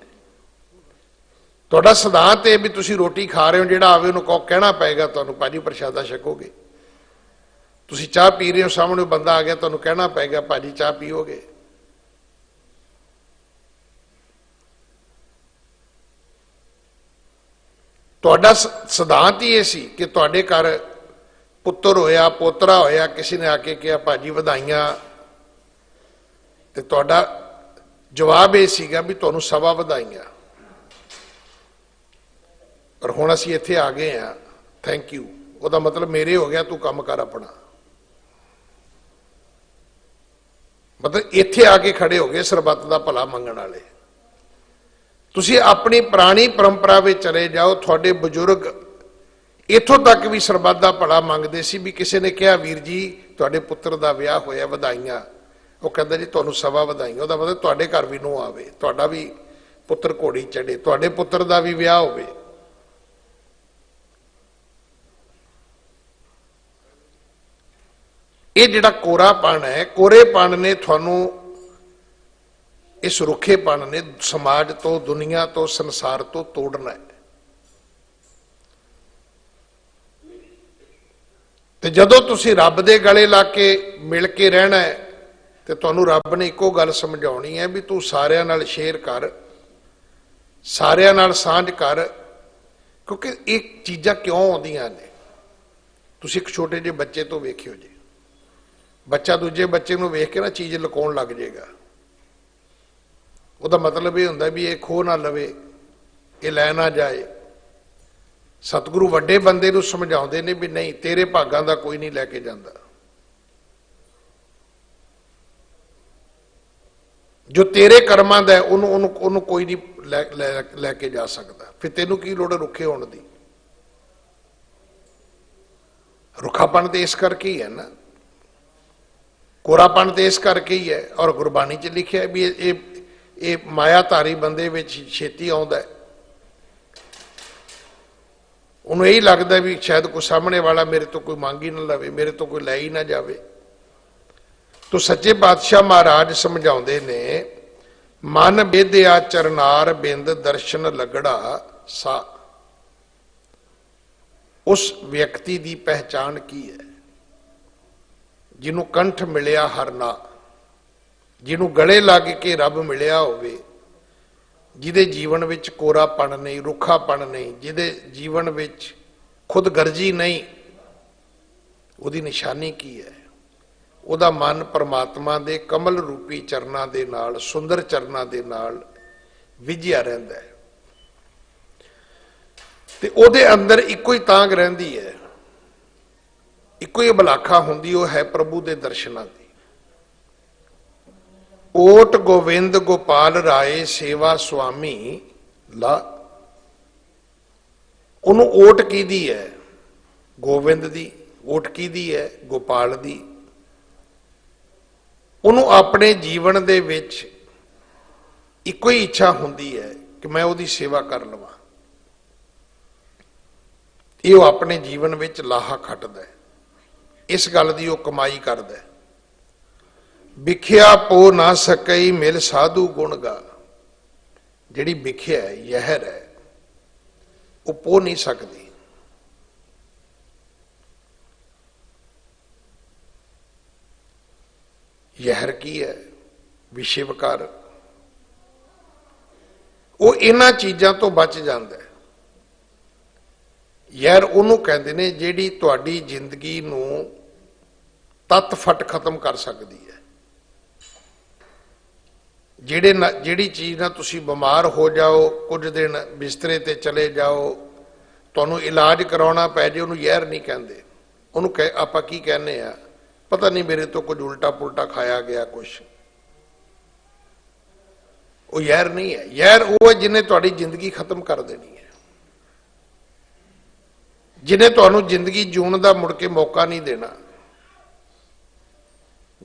ਤੁਹਾਡਾ ਸਿਧਾਂਤ ਇਹ ਵੀ ਤੁਸੀਂ ਰੋਟੀ ਖਾ ਰਹੇ ਹੋ, ਜਿਹੜਾ ਆਵੇ ਉਹਨੂੰ ਕਹੋ, ਕਹਿਣਾ ਪਏਗਾ ਤੁਹਾਨੂੰ, ਭਾਜੀ ਪ੍ਰਸ਼ਾਦਾ ਛਕੋਗੇ। ਤੁਸੀਂ ਚਾਹ ਪੀ ਰਹੇ ਹੋ, ਸਾਹਮਣੇ ਬੰਦਾ ਆ ਗਿਆ, ਤੁਹਾਨੂੰ ਕਹਿਣਾ ਪਏਗਾ ਭਾਜੀ ਚਾਹ ਪੀਓਗੇ। ਤੁਹਾਡਾ ਸਿਧਾਂਤ ਹੀ ਇਹ ਸੀ ਕਿ ਤੁਹਾਡੇ ਘਰ ਪੁੱਤਰ ਹੋਇਆ, ਪੋਤਰਾ ਹੋਇਆ, ਕਿਸੇ ਨੇ ਆ ਕੇ ਕਿਹਾ ਭਾਜੀ ਵਧਾਈਆਂ, ਤੇ ਤੁਹਾਡਾ ਜਵਾਬ ਇਹ ਸੀਗਾ ਵੀ ਤੁਹਾਨੂੰ ਸਵਾ ਵਧਾਈਆਂ। ਪਰ ਹੁਣ ਅਸੀਂ ਇੱਥੇ ਆ ਗਏ ਆ, ਥੈਂਕ ਯੂ, ਉਹਦਾ ਮਤਲਬ ਮੇਰੇ ਹੋ ਗਿਆ, ਤੂੰ ਕੰਮ ਕਰ ਆਪਣਾ। ਮਤਲਬ ਇੱਥੇ ਆ ਕੇ ਖੜੇ ਹੋ ਗਏ ਸਰਬੱਤ ਦਾ ਭਲਾ ਮੰਗਣ ਵਾਲੇ। ਤੁਸੀਂ ਆਪਣੀ ਪੁਰਾਣੀ ਪਰੰਪਰਾ ਵਿੱਚ ਚਲੇ ਜਾਓ, ਤੁਹਾਡੇ ਬਜ਼ੁਰਗ ਇੱਥੋਂ ਤੱਕ ਵੀ ਸਰਬੱਤ ਦਾ ਭਲਾ ਮੰਗਦੇ ਸੀ। ਵੀ ਕਿਸੇ ਨੇ ਕਿਹਾ ਵੀਰ ਜੀ ਤੁਹਾਡੇ ਪੁੱਤਰ ਦਾ ਵਿਆਹ ਹੋਇਆ, ਵਧਾਈਆਂ, ਉਹ ਕਹਿੰਦਾ ਜੀ ਤੁਹਾਨੂੰ ਸਵਾ ਵਧਾਈਆਂ। ਉਹਦਾ ਮਤਲਬ ਤੁਹਾਡੇ ਘਰ ਵੀ ਨੂੰਹ ਆਵੇ, ਤੁਹਾਡਾ ਵੀ ਪੁੱਤਰ ਘੋੜੀ ਚੜੇ, ਤੁਹਾਡੇ ਪੁੱਤਰ ਦਾ ਵੀ ਵਿਆਹ ਹੋਵੇ। ਇਹ ਜਿਹੜਾ ਕੋਰਾਪਣ ਹੈ, ਕੋਰੇਪਣ ਨੇ ਤੁਹਾਨੂੰ, ਇਸ ਰੁੱਖੇਪਣ ਨੇ ਸਮਾਜ ਤੋਂ, ਦੁਨੀਆ ਤੋਂ, ਸੰਸਾਰ ਤੋਂ ਤੋੜਨਾ ਹੈ। ਤੇ ਜਦੋਂ ਤੁਸੀਂ ਰੱਬ ਦੇ ਗਲੇ ਲਾ ਕੇ ਮਿਲ ਕੇ ਰਹਿਣਾ ਹੈ, ਤੇ ਤੁਹਾਨੂੰ ਰੱਬ ਨੇ ਇੱਕੋ ਗੱਲ ਸਮਝਾਉਣੀ ਹੈ ਵੀ ਤੂੰ ਸਾਰਿਆਂ ਨਾਲ ਸ਼ੇਅਰ ਕਰ, ਸਾਰਿਆਂ ਨਾਲ ਸਾਂਝ ਕਰ। ਕਿਉਂਕਿ ਇਹ ਚੀਜ਼ਾਂ ਕਿਉਂ ਆਉਂਦੀਆਂ ਨੇ, ਤੁਸੀਂ ਇੱਕ ਛੋਟੇ ਜਿਹੇ ਬੱਚੇ ਤੋਂ ਵੇਖਿਓ ਜੀ, ਬੱਚਾ ਦੂਜੇ ਬੱਚੇ ਨੂੰ ਵੇਖ ਕੇ ਨਾ ਚੀਜ਼ ਲੁਕਾਉਣ ਲੱਗ ਜਾਏਗਾ। ਉਹਦਾ ਮਤਲਬ ਇਹ ਹੁੰਦਾ ਵੀ ਇਹ ਖੋਹ ਨਾ ਲਵੇ, ਇਹ ਲੈ ਨਾ ਜਾਏ। ਸਤਿਗੁਰੂ ਵੱਡੇ ਬੰਦੇ ਨੂੰ ਸਮਝਾਉਂਦੇ ਨੇ ਵੀ ਨਹੀਂ, ਤੇਰੇ ਭਾਗਾਂ ਦਾ ਕੋਈ ਨਹੀਂ ਲੈ ਕੇ ਜਾਂਦਾ, ਜੋ ਤੇਰੇ ਕਰਮਾਂ ਦਾ ਉਹਨੂੰ ਕੋਈ ਨਹੀਂ ਲੈ ਕੇ ਜਾ ਸਕਦਾ। ਫਿਰ ਤੈਨੂੰ ਕੀ ਲੋੜ ਰੁੱਖੇ ਹੋਣ ਦੀ? ਰੁੱਖਾਪਣ ਤੇ ਇਸ ਕਰਕੇ ਹੀ ਹੈ ਨਾ, ਕੋਰਾਪਣ ਤੇ ਇਸ ਕਰਕੇ ਹੀ ਹੈ। ਔਰ ਗੁਰਬਾਣੀ 'ਚ ਲਿਖਿਆ ਵੀ ਇਹ ਮਾਇਆਧਾਰੀ ਬੰਦੇ ਵਿੱਚ ਛੇਤੀ ਆਉਂਦਾ ਹੈ। ਉਹਨੂੰ ਇਹੀ ਲੱਗਦਾ ਵੀ ਸ਼ਾਇਦ ਕੋਈ ਸਾਹਮਣੇ ਵਾਲਾ ਮੇਰੇ ਤੋਂ ਕੋਈ ਮੰਗ ਹੀ ਨਾ ਲਵੇ, ਮੇਰੇ ਤੋਂ ਕੋਈ ਲੈ ਹੀ ਨਾ ਜਾਵੇ। ਤੋ ਸੱਚੇ ਪਾਤਸ਼ਾਹ ਮਹਾਰਾਜ ਸਮਝਾਉਂਦੇ ਨੇ, ਮਨ ਬੇਦਿਆ ਚਰਨਾਰ ਬਿੰਦ ਦਰਸ਼ਨ ਲੱਗੜਾ ਸਾ। ਉਸ ਵਿਅਕਤੀ ਦੀ ਪਹਿਚਾਣ ਕੀ ਹੈ ਜਿਹਨੂੰ ਕੰਠ ਮਿਲਿਆ ਹਰ ਨਾ, ਜਿਹਨੂੰ ਗਲੇ ਲੱਗ ਕੇ ਰੱਬ ਮਿਲਿਆ ਹੋਵੇ, ਜਿਹਦੇ ਜੀਵਨ ਵਿੱਚ ਕੋਰਾਪਣ ਨਹੀਂ, ਰੁੱਖਾਪਣ ਨਹੀਂ, ਜਿਹਦੇ ਜੀਵਨ ਵਿੱਚ ਖੁਦਗਰਜੀ ਨਹੀਂ। ਉਹਦੀ ਨਿਸ਼ਾਨੀ ਕੀ ਹੈ? ਉਹਦਾ ਮਨ ਪਰਮਾਤਮਾ ਦੇ ਕਮਲ ਰੂਪੀ ਚਰਨਾਂ ਦੇ ਨਾਲ, ਸੁੰਦਰ ਚਰਨਾਂ ਦੇ ਨਾਲ ਵਿਝਿਆ ਰਹਿੰਦਾ ਹੈ। ਤੇ ਉਹਦੇ ਅੰਦਰ ਇੱਕੋ ਹੀ ਤਾਂਘ ਰਹਿੰਦੀ ਹੈ, ਇੱਕੋ ਹੀ ਅਭਲਾਖਾ ਹੁੰਦੀ, ਉਹ ਹੈ ਪ੍ਰਭੂ ਦੇ ਦਰਸ਼ਨਾਂ ਦੀ। ਓਟ ਗੋਵਿੰਦ ਗੋਪਾਲ ਰਾਏ ਸੇਵਾ ਸੁਆਮੀ ਲਾ। ਉਹਨੂੰ ਓਟ ਕਿਹਦੀ ਹੈ? ਗੋਵਿੰਦ ਦੀ। ਓਟ ਕਿਹਦੀ ਹੈ? ਗੋਪਾਲ ਦੀ। ਉਹਨੂੰ ਆਪਣੇ ਜੀਵਨ ਦੇ ਵਿੱਚ ਇੱਕੋ ਹੀ ਇੱਛਾ ਹੁੰਦੀ ਹੈ ਕਿ ਮੈਂ ਉਹਦੀ ਸੇਵਾ ਕਰ ਲਵਾਂ। ਇਹ ਉਹ ਆਪਣੇ ਜੀਵਨ ਵਿੱਚ ਲਾਹਾ ਖੱਟਦਾ ਹੈ, ਇਸ ਗੱਲ ਦੀ ਉਹ ਕਮਾਈ ਕਰਦਾ ਹੈ। ਵਿਖਿਆ ਪੋ ਨਾ ਸਕਈ ਮਿਲ ਸਾਧੂ ਗੁਣ ਗਾ। ਜਿਹੜੀ ਵਿਖਿਆ ਹੈ, ਯਹਿਰ ਹੈ, ਉਹ ਪੋ ਨਹੀਂ ਸਕਦੀ। ਯਹਿਰ ਕੀ ਹੈ? ਵਿਸ਼ੇ ਵਿਕਾਰ। ਉਹ ਇਹਨਾਂ ਚੀਜ਼ਾਂ ਤੋਂ ਬਚ ਜਾਂਦਾ ਹੈ। ਯਹਿਰ ਉਹਨੂੰ ਕਹਿੰਦੇ ਨੇ ਜਿਹੜੀ ਤੁਹਾਡੀ ਜ਼ਿੰਦਗੀ ਨੂੰ ਤੱਤ ਫਟ ਖਤਮ ਕਰ ਸਕਦੀ ਹੈ। ਜਿਹੜੀ ਚੀਜ਼ ਨਾਲ ਤੁਸੀਂ ਬਿਮਾਰ ਹੋ ਜਾਓ, ਕੁਝ ਦਿਨ ਬਿਸਤਰੇ ਤੇ ਚਲੇ ਜਾਓ, ਤੁਹਾਨੂੰ ਇਲਾਜ ਕਰਾਉਣਾ ਪੈ ਜੇ, ਉਹਨੂੰ ਯਹਿਰ ਨਹੀਂ ਕਹਿੰਦੇ। ਉਹਨੂੰ ਆਪਾਂ ਕੀ ਕਹਿੰਦੇ ਆ? ਪਤਾ ਨਹੀਂ ਮੇਰੇ ਤੋਂ ਕੁਝ ਉਲਟਾ ਪੁਲਟਾ ਖਾਇਆ ਗਿਆ ਕੁਛ। ਉਹ ਯਹਿਰ ਨਹੀਂ ਹੈ। ਯਹਿਰ ਉਹ ਹੈ ਜਿਹਨੇ ਤੁਹਾਡੀ ਜ਼ਿੰਦਗੀ ਖਤਮ ਕਰ ਦੇਣੀ ਹੈ, ਜਿਹਨੇ ਤੁਹਾਨੂੰ ਜ਼ਿੰਦਗੀ ਜਿਉਣ ਦਾ ਮੁੜ ਕੇ ਮੌਕਾ ਨਹੀਂ ਦੇਣਾ,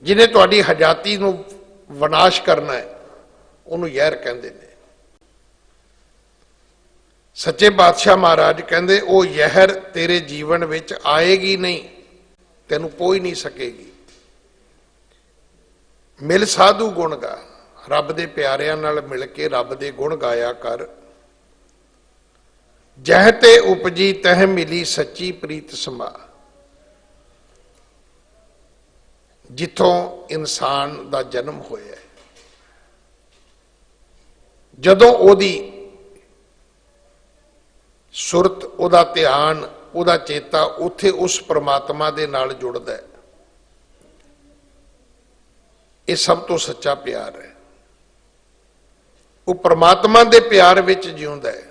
ਜਿਹਨੇ ਤੁਹਾਡੀ ਹਜਾਤੀ ਨੂੰ ਵਿਨਾਸ਼ ਕਰਨਾ ਹੈ, ਉਹਨੂੰ ਯਹਿਰ ਕਹਿੰਦੇ ਨੇ। ਸੱਚੇ ਪਾਤਸ਼ਾਹ ਮਹਾਰਾਜ ਕਹਿੰਦੇ ਉਹ ਯਹਿਰ ਤੇਰੇ ਜੀਵਨ ਵਿੱਚ ਆਏਗੀ ਨਹੀਂ, ਤੈਨੂੰ ਪੋਈ ਨਹੀਂ ਸਕੇਗੀ। ਮਿਲ ਸਾਧੂ ਗੁਣ ਗਾ। ਰੱਬ ਦੇ ਪਿਆਰਿਆਂ ਨਾਲ ਮਿਲ ਕੇ ਰੱਬ ਦੇ ਗੁਣ ਗਾਇਆ ਕਰ। जह ते उपजी तह मिली सच्ची प्रीत समਾ। जिथों इंसान का जन्म होया, जदों ओदी सुरत, ओदा ध्यान, ओदा चेता उथे उस परमात्मा दे नाल जुड़दा है। ये सब तो सच्चा प्यार है। वो परमात्मा दे प्यार विच जिउंदा है।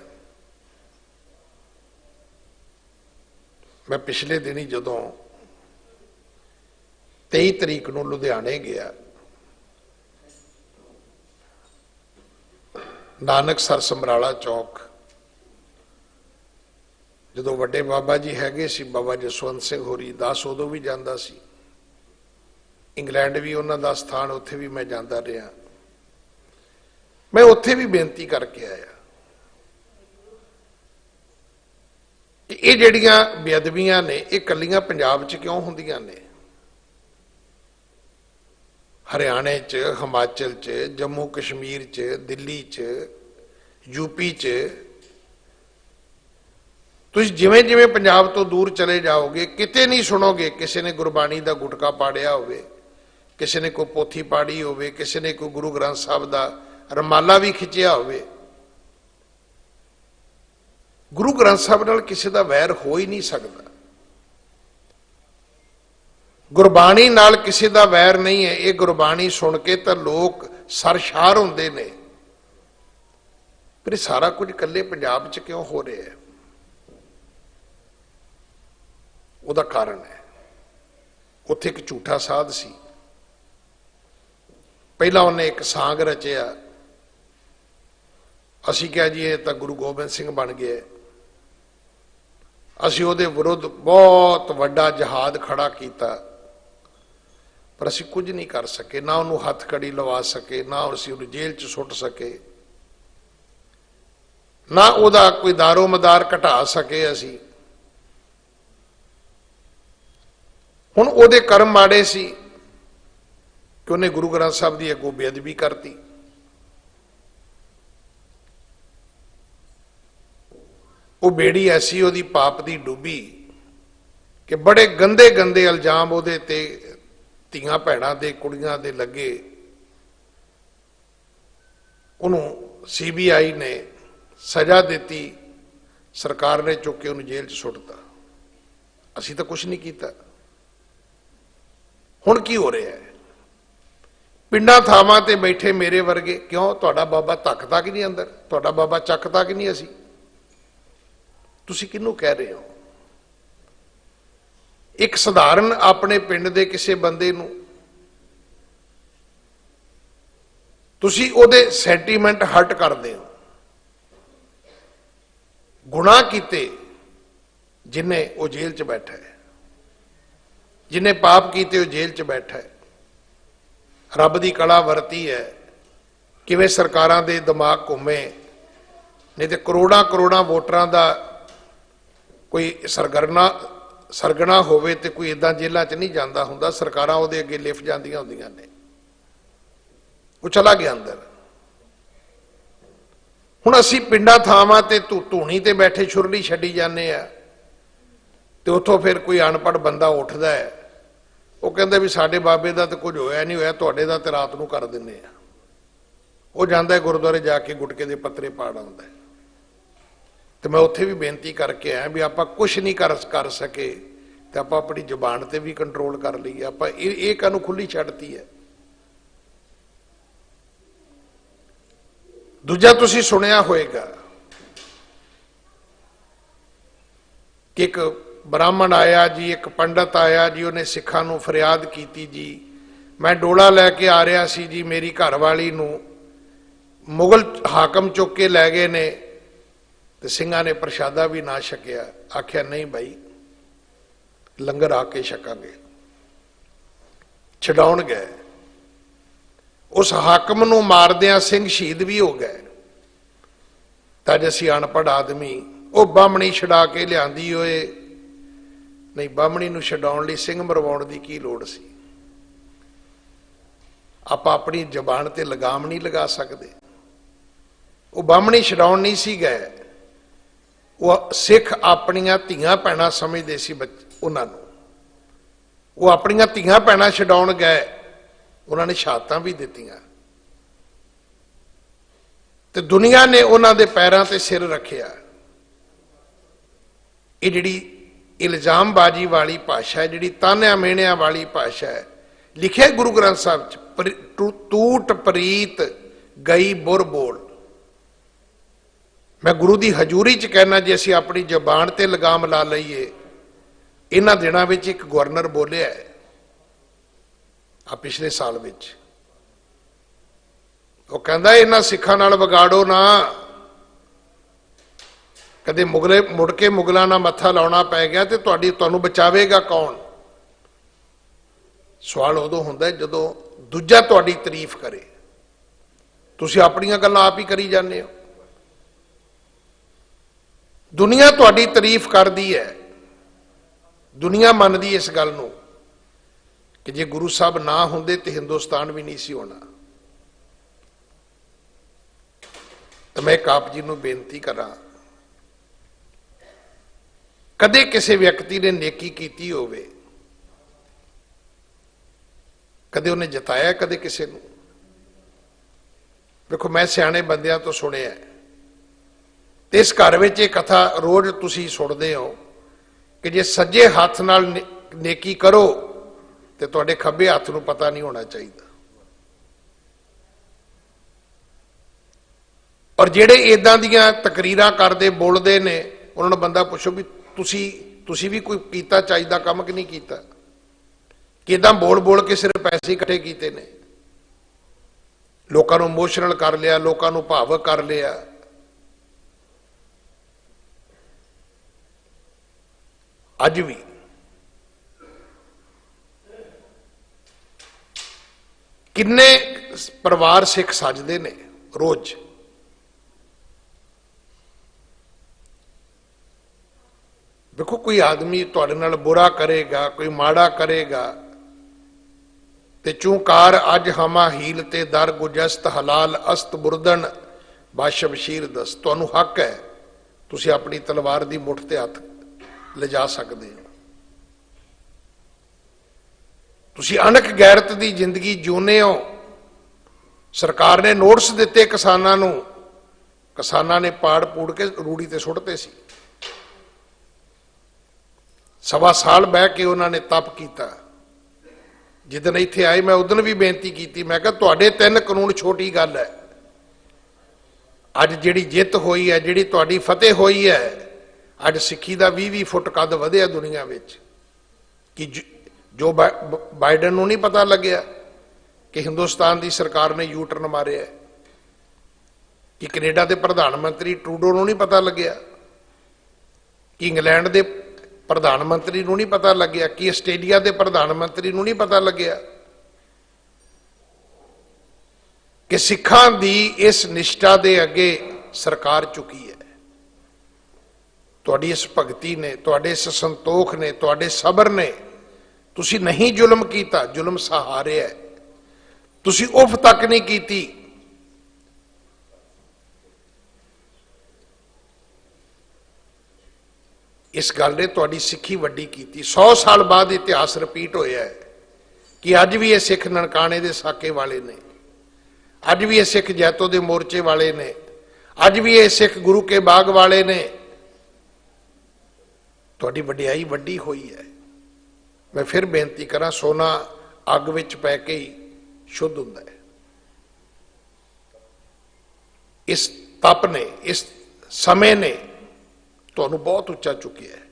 मैं पिछले दिन ही जदों 23 तरीक नूं लुधियाने गया, नानकसर समराला चौक, जदों वड्डे बाबा जी हैगे सी, बाबा जसवंत सिंह होरी, दास उदों भी जांदा सी, इंग्लैंड भी उन्हां दा स्थान, उत्थे भी मैं जांदा रहा। मैं उत्थे भी बेनती करके आया कि ये जिहड़ियां बेअदबियां ने ये कल्लियां पंजाब च क्यों हुंदियां ने? हरियाणे च, हिमाचल च, जम्मू कश्मीर च, दिल्ली च, यूपी च, तुसीं जिवें जिवें पंजाब तो दूर चले जाओगे किते नहीं सुनोगे किसी ने गुरबाणी का गुटका पाड़िया होवे, किसी ने कोई पोथी पाड़ी होवे, किसी ने कोई गुरु ग्रंथ साहब का रमाला भी खिंचिया होवे। गुरु ग्रंथ साहब नाल किसी का वैर हो ही नहीं सकता। गुरबाणी नाल किसी का वैर नहीं है। ये गुरबाणी सुन के तो लोग सरशार होंदे ने। पर सारा कुछ कल्ले पंजाब च क्यों हो रहा है? ਉਹਦਾ कारण है, उत्थे एक झूठा साध सी, पहला उन्हें एक सांग रचिया, असी कहा जी ये तो गुरु गोबिंद सिंह बन गया। असी उहदे विरुद्ध बहुत वड्डा जहाद खड़ा किया, पर असी कुछ नहीं कर सके, ना उन्होंने हथ कड़ी लवा सके, ना असी उन्हें जेल च सुट सके, ना उहदा कोई दारो मदार घटा सके असी। हुण उहदे कर्म माड़े सी कि उन्हें गुरु ग्रंथ साहब की अगों बेअदबी करती। वो बेड़ी ऐसी उहदी पाप की डूबी कि बड़े गंदे गंदे इल्जाम उहदे ते धीआं भैणां दे कुड़ियां दे लगे। उन्होंने CBI ने सजा दी, सरकार ने चुक के उन्हें जेल च सुटता। असीं तो कुछ नहीं किया। हुण की हो रहा है? पिंडां थावां ते बैठे मेरे वर्गे, क्यों तुहाडा बाबा धकदा कि नहीं अंदर, तुहाडा बाबा चकदा कि नहीं? असी तुसीं किहनूं कह रहे हो? एक सधारण अपने पिंड दे किसी बंदे नूं तुसीं उहदे सैंटीमेंट हर्ट करदे हो। गुनाह कीते जिन्हें वो जेल च बैठा है, जिन्हें पाप किए वो जेल च बैठा है। रब की कला वरती है, किवें सरकारां दे दिमाग घूमे, नहीं तो करोड़ां करोड़ां वोटरां दा कोई सरगना होवे ते कोई इदां जेलां च नहीं जांदा हुंदा, सरकारां उहदे अगे लिफ जांदियां हुंदियां ने। वो चला गया अंदर। हुण असीं पिंडां थावां ते धूणी ते बैठे छुरली छड्डी जाने आ, ते उत्थों फिर कोई अनपढ़ बंदा उठदा है, वो कहंदा भी साडे बाबे दा तो कुछ होया नहीं, होया तुहाडे दा ते रात नूं कर दिंदे आ। वो जांदा है गुरुद्वारे जाके गुटके दे पत्तरे पाड़ आउंदा है। तो मैं उत्थे भी बेनती करके आया भी आपां कुछ नहीं कर सके तो आपां अपनी जुबान ते भी कंट्रोल कर लईए। आपां इह काहनूं खुली छड्डती है? दूजा तुसीं सुनिया होएगा कि एक ब्राह्मण आया जी, एक पंडित आया जी, उन्हें सिखां नूं फरियाद की जी, मैं डोला लैके आ रहा सी जी, मेरी घरवाली नूं मुगल हाकम चुक के लै गए ने, तो सिंघां ने प्रशादा भी ना छकिया। आख्या नहीं भाई, लंगर आके छकांगे। छडाउण गए, उस हाकम नूं मारदियां सिंह शहीद भी हो गए। तज असीं अनपढ़ आदमी वो बामणी छड़ा के लियांदी होए, नहीं बामणी नूं छडाउण लई सिंह मरवाउण दी की लोड़ सी? आपां अपनी जबान ते लगाम नहीं लगा सकते। वो बामणी छडाउण नहीं सी गए, ਉਹ ਸਿੱਖ ਆਪਣੀਆਂ ਧੀਆਂ ਭੈਣਾਂ ਸਮਝਦੇ ਸੀ ਉਹਨਾਂ ਨੂੰ। ਉਹ ਆਪਣੀਆਂ ਧੀਆਂ ਭੈਣਾਂ ਛਡਾਉਣ ਗਏ, ਉਹਨਾਂ ਨੇ ਸ਼ਹਾਦਤਾਂ ਵੀ ਦਿੱਤੀਆਂ ਤੇ ਦੁਨੀਆ ਨੇ ਉਹਨਾਂ ਦੇ ਪੈਰਾਂ ਤੇ ਸਿਰ ਰੱਖਿਆ। ਇਹ ਜਿਹੜੀ ਇਲਜ਼ਾਮਬਾਜ਼ੀ ਵਾਲੀ ਭਾਸ਼ਾ ਹੈ, ਜਿਹੜੀ ਤਾਨਿਆਂ ਮਿਹਣਿਆਂ ਵਾਲੀ ਭਾਸ਼ਾ ਹੈ, ਲਿਖਿਆ ਗੁਰੂ ਗ੍ਰੰਥ ਸਾਹਿਬ 'ਚ, ਟੂਟ ਪ੍ਰੀਤ ਗਈ ਬੁਰ ਬੋਲ। ਮੈਂ ਗੁਰੂ ਦੀ ਹਜ਼ੂਰੀ 'ਚ ਕਹਿਣਾ, ਜੇ ਅਸੀਂ ਆਪਣੀ ਜ਼ਬਾਨ ਤੇ ਲਗਾਮ ਲਾ ਲਈਏ, ਇਹਨਾਂ ਦਿਨਾਂ ਵਿੱਚ ਇੱਕ ਗਵਰਨਰ ਬੋਲਿਆ ਹੈ ਆ ਪਿਛਲੇ ਸਾਲ ਵਿੱਚ, ਉਹ ਕਹਿੰਦਾ ਇਹਨਾਂ ਸਿੱਖਾਂ ਨਾਲ ਵਿਗਾੜੋ ਨਾ, ਕਦੇ ਮੁੜ ਕੇ ਮੁਗਲਾਂ ਨਾਲ ਮੱਥਾ ਲਾਉਣਾ ਪੈ ਗਿਆ ਤੇ ਤੁਹਾਨੂੰ ਬਚਾਵੇਗਾ ਕੌਣ? ਸਵਾਲ ਉਦੋਂ ਹੁੰਦਾ ਜਦੋਂ ਦੂਜਾ ਤੁਹਾਡੀ ਤਾਰੀਫ ਕਰੇ, ਤੁਸੀਂ ਆਪਣੀਆਂ ਗੱਲਾਂ ਆਪ ਹੀ ਕਰੀ ਜਾਂਦੇ ਹੋ। ਦੁਨੀਆ ਤੁਹਾਡੀ ਤਾਰੀਫ ਕਰਦੀ ਹੈ, ਦੁਨੀਆ ਮੰਨਦੀ ਇਸ ਗੱਲ ਨੂੰ ਕਿ ਜੇ ਗੁਰੂ ਸਾਹਿਬ ਨਾ ਹੁੰਦੇ ਤੇ ਹਿੰਦੁਸਤਾਨ ਵੀ ਨਹੀਂ ਸੀ ਹੋਣਾ। ਤਾਂ ਮੈਂ ਇੱਕ ਆਪ ਜੀ ਨੂੰ ਬੇਨਤੀ ਕਰਾਂ, ਕਦੇ ਕਿਸੇ ਵਿਅਕਤੀ ਨੇ ਨੇਕੀ ਕੀਤੀ ਹੋਵੇ, ਕਦੇ ਉਹਨੇ ਜਿਤਾਇਆ ਕਦੇ ਕਿਸੇ ਨੂੰ? ਵੇਖੋ, ਮੈਂ ਸਿਆਣੇ ਬੰਦਿਆਂ ਤੋਂ ਸੁਣਿਆ ਤੇ ਇਸ ਘਰ ਵਿੱਚ ਇਹ ਕਥਾ ਰੋਜ਼ ਤੁਸੀਂ ਸੁਣਦੇ ਹੋ ਕਿ ਜੇ ਸੱਜੇ ਹੱਥ ਨਾਲ ਨੇਕੀ ਕਰੋ ਤੇ ਤੁਹਾਡੇ ਖੱਬੇ ਹੱਥ ਨੂੰ ਪਤਾ ਨਹੀਂ ਹੋਣਾ ਚਾਹੀਦਾ। ਔਰ ਜਿਹੜੇ ਇਦਾਂ ਦੀਆਂ ਤਕਰੀਰਾਂ ਕਰਦੇ ਬੋਲਦੇ ਨੇ, ਉਹਨਾਂ ਨੂੰ ਬੰਦਾ ਪੁੱਛੋ ਵੀ ਤੁਸੀਂ ਵੀ ਕੋਈ ਕੀਤਾ ਚਾਹੀਦਾ ਕੰਮ ਕਿ ਨਹੀਂ ਕੀਤਾ? ਕਿਦਾਂ ਬੋਲ ਕੇ ਸਿਰਫ ਪੈਸੇ ਇਕੱਠੇ ਕੀਤੇ ਨੇ, ਲੋਕਾਂ ਨੂੰ ਇਮੋਸ਼ਨਲ ਕਰ ਲਿਆ, ਲੋਕਾਂ ਨੂੰ ਭਾਵਕ ਕਰ ਲਿਆ। ਅੱਜ ਵੀ ਕਿੰਨੇ ਪਰਿਵਾਰ ਸਿੱਖ ਸੱਜਦੇ ਨੇ ਰੋਜ਼। ਵੇਖੋ, ਕੋਈ ਆਦਮੀ ਤੁਹਾਡੇ ਨਾਲ ਬੁਰਾ ਕਰੇਗਾ, ਕੋਈ ਮਾੜਾ ਕਰੇਗਾ ਤੇ ਚੂੰਕਾਰ ਅੱਜ ਹਮਾ ਹੀਲ ਤੇ ਦਰ ਗੁਜਸਤ ਹਲਾਲ ਅਸਤ ਬੁਰਦਨ ਬਾਸ਼ਬਸ਼ੀਰ ਦਸ। ਤੁਹਾਨੂੰ ਹੱਕ ਹੈ, ਤੁਸੀਂ ਆਪਣੀ ਤਲਵਾਰ ਦੀ ਮੁੱਠ ਤੇ ਹੱਥ ਲਿਜਾ ਸਕਦੇ ਹੋ। ਤੁਸੀਂ ਅਣਖ ਗੈਰਤ ਦੀ ਜ਼ਿੰਦਗੀ ਜਿਉਂਦੇ ਹੋ। ਸਰਕਾਰ ਨੇ ਨੋਟਿਸ ਦਿੱਤੇ ਕਿਸਾਨਾਂ ਨੂੰ, ਕਿਸਾਨਾਂ ਨੇ ਪਾੜ ਪੂੜ ਕੇ ਰੂੜੀ ਤੇ ਸੁੱਟਦੇ ਸੀ। ਸਵਾ ਸਾਲ ਬਹਿ ਕੇ ਉਹਨਾਂ ਨੇ ਤਪ ਕੀਤਾ। ਜਿੱਦਣ ਇੱਥੇ ਆਏ ਮੈਂ ਉਦੋਂ ਵੀ ਬੇਨਤੀ ਕੀਤੀ, ਮੈਂ ਕਿਹਾ ਤੁਹਾਡੇ 3 ਕਾਨੂੰਨ ਛੋਟੀ ਗੱਲ ਹੈ। ਅੱਜ ਜਿਹੜੀ ਜਿੱਤ ਹੋਈ ਹੈ, ਜਿਹੜੀ ਤੁਹਾਡੀ ਫਤਿਹ ਹੋਈ ਹੈ, ਅੱਜ ਸਿੱਖੀ ਦਾ 20-20 ਫੁੱਟ ਕੱਦ ਵਧਿਆ ਦੁਨੀਆ ਵਿੱਚ। ਕਿ ਜੋ ਬਾਈਡਨ ਨੂੰ ਨਹੀਂ ਪਤਾ ਲੱਗਿਆ ਕਿ ਹਿੰਦੁਸਤਾਨ ਦੀ ਸਰਕਾਰ ਨੇ ਯੂ ਟਰਨ ਮਾਰਿਆ? ਕਿ ਕੈਨੇਡਾ ਦੇ ਪ੍ਰਧਾਨ ਮੰਤਰੀ ਟਰੂਡੋ ਨੂੰ ਨਹੀਂ ਪਤਾ ਲੱਗਿਆ? ਕਿ ਇੰਗਲੈਂਡ ਦੇ ਪ੍ਰਧਾਨ ਮੰਤਰੀ ਨੂੰ ਨਹੀਂ ਪਤਾ ਲੱਗਿਆ? ਕਿ ਆਸਟ੍ਰੇਲੀਆ ਦੇ ਪ੍ਰਧਾਨ ਮੰਤਰੀ ਨੂੰ ਨਹੀਂ ਪਤਾ ਲੱਗਿਆ ਕਿ ਸਿੱਖਾਂ ਦੀ ਇਸ ਨਿਸ਼ਠਾ ਦੇ ਅੱਗੇ ਸਰਕਾਰ ਝੁਕੀ ਹੈ? ਤੁਹਾਡੀ ਇਸ ਭਗਤੀ ਨੇ, ਤੁਹਾਡੇ ਇਸ ਸੰਤੋਖ ਨੇ, ਤੁਹਾਡੇ ਸਬਰ ਨੇ, ਤੁਸੀਂ ਨਹੀਂ ਜ਼ੁਲਮ ਕੀਤਾ, ਜ਼ੁਲਮ ਸਹਾਰਿਆ। ਤੁਸੀਂ ਉਫ ਤੱਕ ਨਹੀਂ ਕੀਤੀ। ਇਸ ਗੱਲ ਨੇ ਤੁਹਾਡੀ ਸਿੱਖੀ ਵੱਡੀ ਕੀਤੀ। 100 ਸਾਲ ਬਾਅਦ ਇਤਿਹਾਸ ਰਿਪੀਟ ਹੋਇਆ ਹੈ ਕਿ ਅੱਜ ਵੀ ਇਹ ਸਿੱਖ ਨਨਕਾਣੇ ਦੇ ਸਾਕੇ ਵਾਲੇ ਨੇ, ਅੱਜ ਵੀ ਇਹ ਸਿੱਖ ਜੈਤੋ ਦੇ ਮੋਰਚੇ ਵਾਲੇ ਨੇ, ਅੱਜ ਵੀ ਇਹ ਸਿੱਖ ਗੁਰੂ ਕੇ ਬਾਗ ਵਾਲੇ ਨੇ। ਤੁਹਾਡੀ ਵਡਿਆਈ ਵੱਡੀ ਹੋਈ ਹੈ। ਮੈਂ ਫਿਰ ਬੇਨਤੀ ਕਰਾਂ, ਸੋਨਾ ਅੱਗ ਵਿੱਚ ਪੈ ਕੇ ਹੀ ਸ਼ੁੱਧ ਹੁੰਦਾ ਹੈ। ਇਸ ਤਪ ਨੇ, ਇਸ ਸਮੇਂ ਨੇ ਤੁਹਾਨੂੰ ਬਹੁਤ ਉੱਚਾ ਚੁੱਕਿਆ ਹੈ।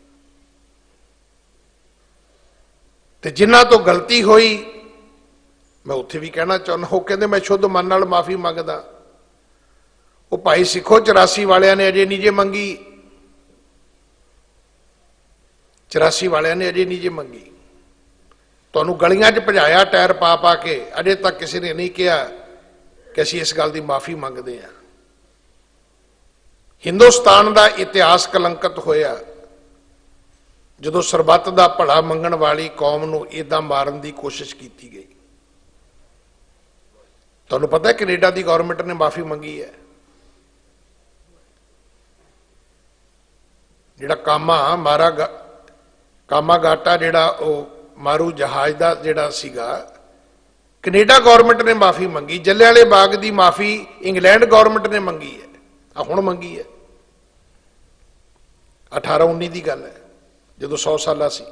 ਤੇ ਜਿਨ੍ਹਾਂ ਤੋਂ ਗਲਤੀ ਹੋਈ, ਮੈਂ ਉੱਥੇ ਵੀ ਕਹਿਣਾ ਚਾਹੁੰਦਾ, ਉਹ ਕਹਿੰਦੇ ਮੈਂ ਸ਼ੁੱਧ ਮਨ ਨਾਲ ਮਾਫੀ ਮੰਗਦਾ। ਉਹ ਭਾਈ ਸਿੱਖੋ 84 ਵਾਲਿਆਂ ਨੇ ਅਜੇ ਨਹੀਂ ਜੇ ਮੰਗੀ, 84 ਵਾਲਿਆਂ ਨੇ ਅਜੇ ਨਹੀਂ ਜੇ ਮੰਗੀ। ਤੁਹਾਨੂੰ ਗਲੀਆਂ 'ਚ ਭਜਾਇਆ ਟਾਇਰ ਪਾ ਪਾ ਕੇ, ਅਜੇ ਤੱਕ ਕਿਸੇ ਨੇ ਨਹੀਂ ਕਿਹਾ ਕਿ ਅਸੀਂ ਇਸ ਗੱਲ ਦੀ ਮਾਫੀ ਮੰਗਦੇ ਹਾਂ। ਹਿੰਦੁਸਤਾਨ ਦਾ ਇਤਿਹਾਸ ਕਲੰਕਿਤ ਹੋਇਆ ਜਦੋਂ ਸਰਬੱਤ ਦਾ ਭਲਾ ਮੰਗਣ ਵਾਲੀ ਕੌਮ ਨੂੰ ਏਦਾਂ ਮਾਰਨ ਦੀ ਕੋਸ਼ਿਸ਼ ਕੀਤੀ ਗਈ। ਤੁਹਾਨੂੰ ਪਤਾ ਕੈਨੇਡਾ ਦੀ ਗਵਰਨਮੈਂਟ ਨੇ ਮਾਫੀ ਮੰਗੀ ਹੈ। ਜਿਹੜਾ ਕਾਮਾਗਾਟਾ ਜਿਹੜਾ ਉਹ ਮਾਰੂ ਜਹਾਜ਼ ਦਾ ਜਿਹੜਾ ਸੀਗਾ, ਕੈਨੇਡਾ ਗਵਰਨਮੈਂਟ ਨੇ ਮਾਫੀ ਮੰਗੀ। ਜੱਲਿਆਂਵਾਲੇ ਬਾਗ ਦੀ ਮਾਫੀ ਇੰਗਲੈਂਡ ਗਵਰਨਮੈਂਟ ਨੇ ਮੰਗੀ ਹੈ, ਆ ਹੁਣ ਮੰਗੀ ਹੈ। 1819 ਦੀ ਗੱਲ ਹੈ, ਜਦੋਂ 100 ਸਾਲਾ ਸੀ।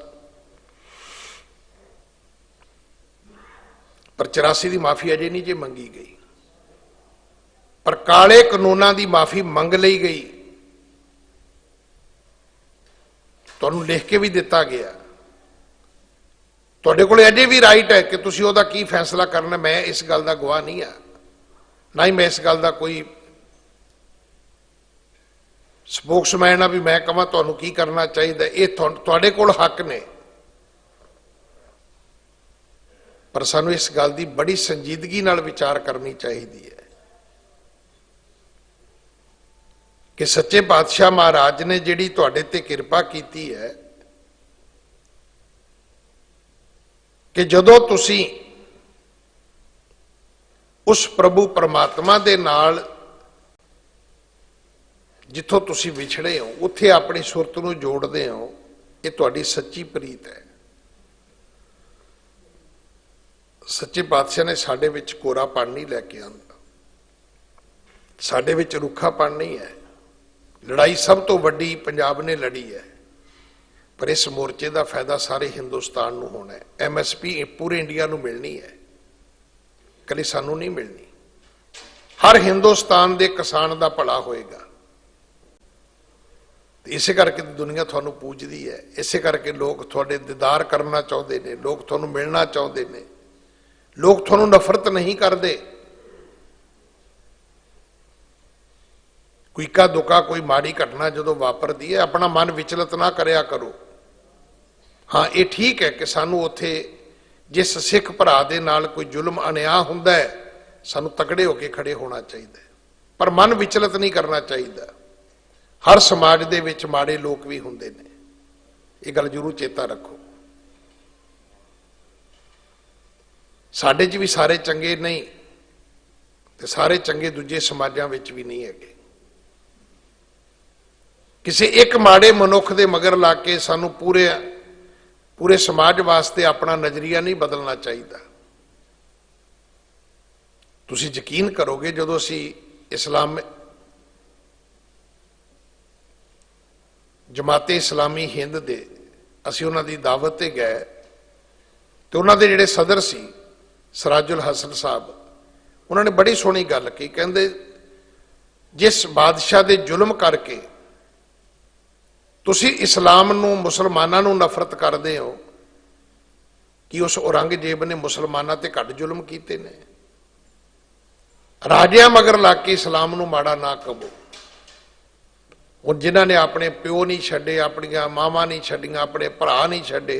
ਪਰ 84 ਦੀ ਮਾਫੀ ਅਜੇ ਨਹੀਂ ਜੇ ਮੰਗੀ ਗਈ, ਪਰ ਕਾਲੇ ਕਾਨੂੰਨਾਂ ਦੀ ਮਾਫੀ ਮੰਗ ਲਈ ਗਈ। ਤੁਹਾਨੂੰ ਲਿਖ ਕੇ ਵੀ ਦਿੱਤਾ ਗਿਆ, ਤੁਹਾਡੇ ਕੋਲ ਅਜੇ ਵੀ ਰਾਈਟ ਹੈ ਕਿ ਤੁਸੀਂ ਉਹਦਾ ਕੀ ਫੈਸਲਾ ਕਰਨਾ। ਮੈਂ ਇਸ ਗੱਲ ਦਾ ਗਵਾਹ ਨਹੀਂ ਆ, ਨਾ ਹੀ ਮੈਂ ਇਸ ਗੱਲ ਦਾ ਕੋਈ ਸਪੋਕਸਮੈਨ ਆ ਵੀ ਮੈਂ ਕਹਾਂ ਤੁਹਾਨੂੰ ਕੀ ਕਰਨਾ ਚਾਹੀਦਾ। ਇਹ ਤੁਹਾਡੇ ਕੋਲ ਹੱਕ ਨੇ, ਪਰ ਸਾਨੂੰ ਇਸ ਗੱਲ ਦੀ ਬੜੀ ਸੰਜੀਦਗੀ ਨਾਲ ਵਿਚਾਰ ਕਰਨੀ ਚਾਹੀਦੀ ਹੈ ਕਿ ਸੱਚੇ ਪਾਤਸ਼ਾਹ ਮਹਾਰਾਜ ਨੇ ਜਿਹੜੀ ਤੁਹਾਡੇ ਤੇ ਕਿਰਪਾ ਕੀਤੀ ਹੈ ਕਿ ਜਦੋਂ ਤੁਸੀਂ ਉਸ ਪ੍ਰਭੂ ਪਰਮਾਤਮਾ ਦੇ ਨਾਲ ਜਿੱਥੋਂ ਤੁਸੀਂ ਵਿਛੜੇ ਹੋ ਉੱਥੇ ਆਪਣੀ ਸੁਰਤ ਨੂੰ ਜੋੜਦੇ ਹੋ, ਇਹ ਤੁਹਾਡੀ ਸੱਚੀ ਪ੍ਰੀਤ ਹੈ। ਸੱਚੇ ਪਾਤਸ਼ਾਹ ਨੇ ਸਾਡੇ ਵਿੱਚ ਕੋਰਾਪਣ ਨਹੀਂ ਲੈ ਕੇ ਆਂਦਾ, ਸਾਡੇ ਵਿੱਚ ਰੁੱਖਾਪਣ ਨਹੀਂ ਹੈ। ਲੜਾਈ ਸਭ ਤੋਂ ਵੱਡੀ ਪੰਜਾਬ ਨੇ ਲੜੀ ਹੈ, ਪਰ ਇਸ ਮੋਰਚੇ ਦਾ ਫਾਇਦਾ ਸਾਰੇ ਹਿੰਦੁਸਤਾਨ ਨੂੰ ਹੋਣਾ ਹੈ। MSP ਪੂਰੇ ਇੰਡੀਆ ਨੂੰ ਮਿਲਣੀ ਹੈ, ਕਦੇ ਸਾਨੂੰ ਨਹੀਂ ਮਿਲਣੀ। ਹਰ ਹਿੰਦੁਸਤਾਨ ਦੇ ਕਿਸਾਨ ਦਾ ਭਲਾ ਹੋਏਗਾ। ਇਸੇ ਕਰਕੇ ਦੁਨੀਆ ਤੁਹਾਨੂੰ ਪੂਜਦੀ ਹੈ, ਇਸੇ ਕਰਕੇ ਲੋਕ ਤੁਹਾਡੇ ਦੀਦਾਰ ਕਰਨਾ ਚਾਹੁੰਦੇ ਨੇ, ਲੋਕ ਤੁਹਾਨੂੰ ਮਿਲਣਾ ਚਾਹੁੰਦੇ ਨੇ, ਲੋਕ ਤੁਹਾਨੂੰ ਨਫ਼ਰਤ ਨਹੀਂ ਕਰਦੇ। ਕੋਈ ਇੱਕਾ ਦੁੱਕਾ ਕੋਈ ਮਾੜੀ ਘਟਨਾ ਜਦੋਂ ਵਾਪਰਦੀ ਹੈ ਆਪਣਾ ਮਨ ਵਿਚਲਿਤ ਨਾ ਕਰਿਆ ਕਰੋ। ਹਾਂ, ਇਹ ਠੀਕ ਹੈ ਕਿ ਸਾਨੂੰ ਉੱਥੇ ਜਿਸ ਸਿੱਖ ਭਰਾ ਦੇ ਨਾਲ ਕੋਈ ਜ਼ੁਲਮ ਅਨਿਆਂ ਹੁੰਦਾ ਹੈ ਸਾਨੂੰ ਤਕੜੇ ਹੋ ਕੇ ਖੜੇ ਹੋਣਾ ਚਾਹੀਦਾ, ਪਰ ਮਨ ਵਿਚਲਿਤ ਨਹੀਂ ਕਰਨਾ ਚਾਹੀਦਾ। ਹਰ ਸਮਾਜ ਦੇ ਵਿੱਚ ਮਾੜੇ ਲੋਕ ਵੀ ਹੁੰਦੇ ਨੇ, ਇਹ ਗੱਲ ਜ਼ਰੂਰ ਚੇਤਾ ਰੱਖੋ। ਸਾਡੇ 'ਚ ਵੀ ਸਾਰੇ ਚੰਗੇ ਨਹੀਂ ਤੇ ਸਾਰੇ ਚੰਗੇ ਦੂਜੇ ਸਮਾਜਾਂ ਵਿੱਚ ਵੀ ਨਹੀਂ ਹੈਗੇ। ਕਿਸੇ ਇੱਕ ਮਾੜੇ ਮਨੁੱਖ ਦੇ ਮਗਰ ਲਾ ਕੇ ਸਾਨੂੰ ਪੂਰੇ ਸਮਾਜ ਵਾਸਤੇ ਆਪਣਾ ਨਜ਼ਰੀਆ ਨਹੀਂ ਬਦਲਣਾ ਚਾਹੀਦਾ। ਤੁਸੀਂ ਯਕੀਨ ਕਰੋਗੇ ਜਦੋਂ ਅਸੀਂ ਜਮਾਤੇ ਇਸਲਾਮੀ ਹਿੰਦ ਦੇ ਅਸੀਂ ਉਹਨਾਂ ਦੀ ਦਾਵਤ ਤੇ ਗਏ ਤੇ ਉਹਨਾਂ ਦੇ ਜਿਹੜੇ ਸਦਰ ਸੀ ਸਰਾਜੁਲ ਹਸਨ ਸਾਹਿਬ, ਉਹਨਾਂ ਨੇ ਬੜੀ ਸੋਹਣੀ ਗੱਲ ਕਹੀ। ਕਹਿੰਦੇ ਜਿਸ ਬਾਦਸ਼ਾਹ ਦੇ ਜ਼ੁਲਮ ਕਰਕੇ ਤੁਸੀਂ ਇਸਲਾਮ ਨੂੰ ਮੁਸਲਮਾਨਾਂ ਨੂੰ ਨਫ਼ਰਤ ਕਰਦੇ ਹੋ, ਕਿ ਉਸ ਔਰੰਗਜ਼ੇਬ ਨੇ ਮੁਸਲਮਾਨਾਂ ਤੇ ਘੱਟ ਜ਼ੁਲਮ ਕੀਤੇ ਨੇ? ਰਾਜਿਆਂ ਮਗਰ ਲੱਗ ਕੇ ਇਸਲਾਮ ਨੂੰ ਮਾੜਾ ਨਾ ਕਹੋ। ਹੁਣ ਜਿਨ੍ਹਾਂ ਨੇ ਆਪਣੇ ਪਿਓ ਨਹੀਂ ਛੱਡੇ, ਆਪਣੀਆਂ ਮਾਵਾਂ ਨਹੀਂ ਛੱਡੀਆਂ, ਆਪਣੇ ਭਰਾ ਨਹੀਂ ਛੱਡੇ,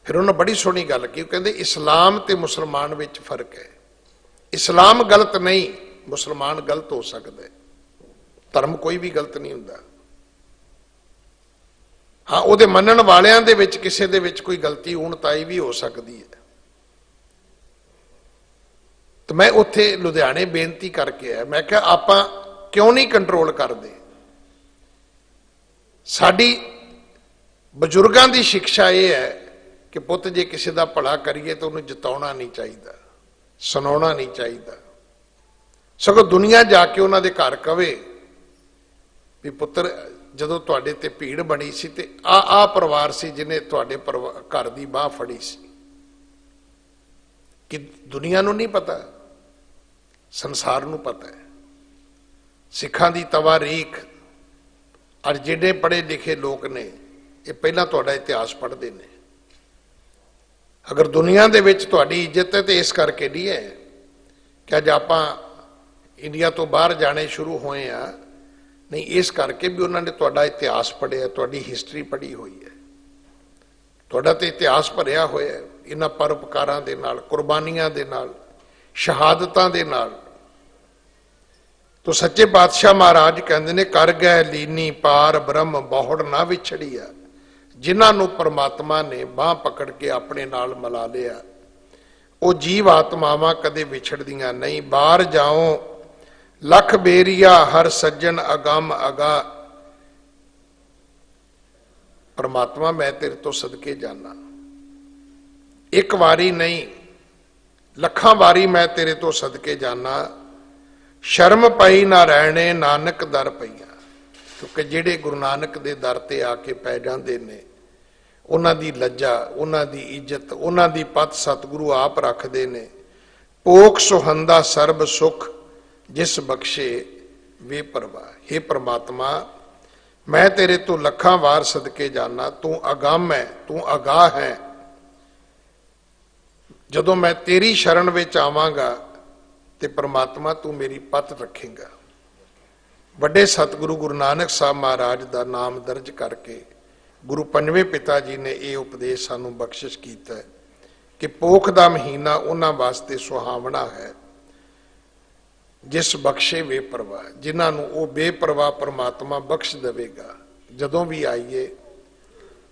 ਫਿਰ ਉਹਨਾਂ ਬੜੀ ਸੋਹਣੀ ਗੱਲ ਕੀ, ਉਹ ਕਹਿੰਦੇ ਇਸਲਾਮ ਤੇ ਮੁਸਲਮਾਨ ਵਿੱਚ ਫਰਕ ਹੈ। ਇਸਲਾਮ ਗਲਤ ਨਹੀਂ, ਮੁਸਲਮਾਨ ਗਲਤ ਹੋ ਸਕਦਾ ਹੈ। ਧਰਮ ਕੋਈ ਵੀ ਗਲਤ ਨਹੀਂ ਹੁੰਦਾ। ਹਾਂ, ਉਹਦੇ ਮੰਨਣ ਵਾਲਿਆਂ ਦੇ ਵਿੱਚ ਕਿਸੇ ਦੇ ਵਿੱਚ ਕੋਈ ਗਲਤੀ ਉਣਤਾਈ ਵੀ ਹੋ ਸਕਦੀ ਹੈ। ਤੇ ਮੈਂ ਉੱਥੇ ਲੁਧਿਆਣੇ ਬੇਨਤੀ ਕਰਕੇ ਆਇਆ, ਮੈਂ ਕਿਹਾ ਆਪਾਂ ਕਿਉਂ ਨਹੀਂ ਕੰਟਰੋਲ ਕਰਦੇ? ਸਾਡੀ ਬਜ਼ੁਰਗਾਂ ਦੀ ਸਿੱਖਿਆ ਇਹ ਹੈ ਕਿ ਪੁੱਤ ਜੇ ਕਿਸੇ ਦਾ ਭਲਾ ਕਰੀਏ ਤਾਂ ਉਹਨੂੰ ਜਿਤਾਉਣਾ ਨਹੀਂ ਚਾਹੀਦਾ, ਸੁਣਾਉਣਾ ਨਹੀਂ ਚਾਹੀਦਾ। ਸਗੋਂ ਦੁਨੀਆ ਜਾ ਕੇ ਉਹਨਾਂ ਦੇ ਘਰ ਕਵੇ ਵੀ ਪੁੱਤਰ ਜਦੋਂ ਤੁਹਾਡੇ ਤੇ ਭੀੜ ਬਣੀ ਸੀ ਤੇ ਆ ਪਰਿਵਾਰ ਸੀ ਜਿਹਨੇ ਤੁਹਾਡੇ ਘਰ ਦੀ ਬਾਹ ਫੜੀ ਸੀ। ਕਿ ਦੁਨੀਆ ਨੂੰ ਨਹੀਂ ਪਤਾ, ਸੰਸਾਰ ਨੂੰ ਪਤਾ ਹੈ। ਸਿੱਖਾਂ ਦੀ ਤਵਾਰੀਖ ਔਰ ਜਿਹੜੇ ਪੜ੍ਹੇ ਲਿਖੇ ਲੋਕ ਨੇ ਇਹ ਪਹਿਲਾਂ ਤੁਹਾਡਾ ਇਤਿਹਾਸ ਪੜ੍ਹਦੇ ਨੇ। ਅਗਰ ਦੁਨੀਆ ਦੇ ਵਿੱਚ ਤੁਹਾਡੀ ਇੱਜ਼ਤ ਹੈ ਤੇ ਇਸ ਕਰਕੇ ਨਹੀਂ ਹੈ ਕਿ ਅੱਜ ਆਪਾਂ ਇੰਡੀਆ ਤੋਂ ਬਾਹਰ ਜਾਣੇ ਸ਼ੁਰੂ ਹੋਏ ਆ, ਨਹੀਂ, ਇਸ ਕਰਕੇ ਵੀ ਉਹਨਾਂ ਨੇ ਤੁਹਾਡਾ ਇਤਿਹਾਸ ਪੜ੍ਹਿਆ, ਤੁਹਾਡੀ ਹਿਸਟਰੀ ਪੜ੍ਹੀ ਹੋਈ ਹੈ। ਤੁਹਾਡਾ ਤੇ ਇਤਿਹਾਸ ਭਰਿਆ ਹੋਇਆ ਹੈ ਇਹਨਾਂ ਪਰਉਪਕਾਰਾਂ ਦੇ ਨਾਲ, ਕੁਰਬਾਨੀਆਂ ਦੇ ਨਾਲ, ਸ਼ਹਾਦਤਾਂ ਦੇ ਨਾਲ। ਤੋ ਸੱਚੇ ਪਾਤਸ਼ਾਹ ਮਹਾਰਾਜ ਕਹਿੰਦੇ ਨੇ, ਕਰ ਗਏ ਲੀਨੀ ਪਾਰ ਬ੍ਰਹਮ ਬਹੁੜ ਨਾ ਵਿਛੜੀਆ। ਜਿਨ੍ਹਾਂ ਨੂੰ ਪਰਮਾਤਮਾ ਨੇ ਬਾਂਹ ਪਕੜ ਕੇ ਆਪਣੇ ਨਾਲ ਮਿਲਾ ਲਿਆ, ਉਹ ਜੀਵ ਆਤਮਾਵਾਂ ਕਦੇ ਵਿਛੜਦੀਆਂ ਨਹੀਂ। ਬਾਹਰ ਜਾਓ लख बेरिया हर सज्जन अगम अगा। परमात्मा मैं तेरे तो सदके जाना, एक वारी नहीं लखां वारी मैं तेरे तो सदके जाना। शर्म पई ना रहने नानक दर पईया। क्योंकि ਜਿਹੜੇ ਗੁਰੂ ਨਾਨਕ ਦੇ ਦਰ ਤੇ ਆ ਕੇ ਪੈ ਜਾਂਦੇ ਨੇ, ਉਹਨਾਂ ਦੀ ਲੱਜਾ, ਉਹਨਾਂ ਦੀ ਇੱਜ਼ਤ, ਉਹਨਾਂ ਦੀ ਪਤ ਸਤਿਗੁਰੂ ਆਪ ਰੱਖਦੇ ਨੇ। ਪੋਖ ਸੁਹੰਦਾ ਸਰਬ ਸੁਖ ਜਿਸ ਬਖਸ਼ੇ ਵੇ ਪਰਵਾਹ। हे परमात्मा मैं तेरे तो लखां वार सदके जाना, तू अगम है, तू अगाह है। जदों मैं तेरी शरण विच आवांगा ते परमात्मा तू मेरी पत रखेगा। ਵੱਡੇ ਸਤਿਗੁਰੂ ਗੁਰੂ ਨਾਨਕ ਸਾਹਿਬ ਮਹਾਰਾਜ ਦਾ ਨਾਮ ਦਰਜ ਕਰਕੇ ਗੁਰੂ ਪੰਜਵੇਂ ਪਿਤਾ ਜੀ ਨੇ ਇਹ ਉਪਦੇਸ਼ ਸਾਨੂੰ ਬਖਸ਼ਿਸ਼ ਕੀਤਾ ਹੈ ਕਿ ਪੋਖ ਦਾ ਮਹੀਨਾ ਉਹਨਾਂ ਵਾਸਤੇ ਸੁਹਾਵਣਾ ਹੈ ਜਿਸ ਬਖਸ਼ੇ ਬੇਪਰਵਾਹ, ਜਿਨ੍ਹਾਂ ਨੂੰ ਉਹ ਬੇਪਰਵਾਹ ਪਰਮਾਤਮਾ ਬਖਸ਼ ਦੇਵੇਗਾ। ਜਦੋਂ ਵੀ ਆਈਏ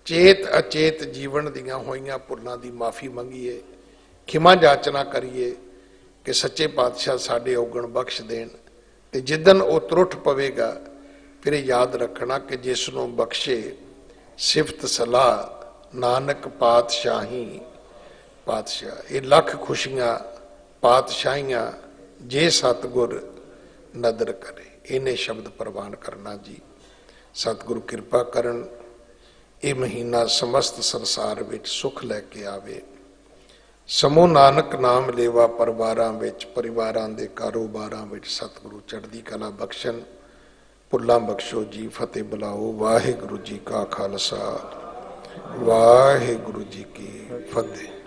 ਚੇਤ ਅਚੇਤ ਜੀਵਨ ਦੀਆਂ ਹੋਈਆਂ ਭੁੱਲਾਂ ਦੀ ਮਾਫੀ ਮੰਗੀਏ, ਖਿਮਾ ਜਾਚਨਾ ਕਰੀਏ ਕਿ ਸੱਚੇ ਪਾਤਸ਼ਾਹ ਸਾਡੇ ਔਗਣ ਬਖਸ਼ ਦੇਣ। ਤੇ ਜਿੱਦਨ ਉਹ ਤਰੁੱਠ ਪਵੇਗਾ ਫਿਰ ਯਾਦ ਰੱਖਣਾ ਕਿ ਜਿਸ ਨੂੰ ਬਖਸ਼ੇ ਸਿਫਤ ਸਲਾਹ ਨਾਨਕ ਪਾਤਸ਼ਾਹੀ ਪਾਤਸ਼ਾਹ। ਇਹ ਲੱਖ ਖੁਸ਼ੀਆਂ ਪਾਤਸ਼ਾਹੀਆਂ ਜੇ ਸਤਿਗੁਰ ਨਦਰ ਕਰੇ। ਇਹਨੇ ਸ਼ਬਦ ਪ੍ਰਵਾਨ ਕਰਨਾ ਜੀ। ਸਤਿਗੁਰੂ ਕਿਰਪਾ ਕਰਨ ਇਹ ਮਹੀਨਾ ਸਮਸਤ ਸੰਸਾਰ ਵਿੱਚ ਸੁਖ ਲੈ ਕੇ ਆਵੇ। ਸਮੂਹ ਨਾਨਕ ਨਾਮ ਲੇਵਾ ਪਰਿਵਾਰਾਂ ਵਿੱਚ, ਪਰਿਵਾਰਾਂ ਦੇ ਕਾਰੋਬਾਰਾਂ ਵਿੱਚ ਸਤਿਗੁਰੂ ਚੜ੍ਹਦੀ ਕਲਾ ਬਖਸ਼ਣ। ਭੁੱਲਾਂ ਬਖਸ਼ੋ ਜੀ, ਫਤਿਹ ਬੁਲਾਓ। ਵਾਹਿਗੁਰੂ ਜੀ ਕਾ ਖਾਲਸਾ, ਵਾਹਿਗੁਰੂ ਜੀ ਕੀ ਫਤਿਹ।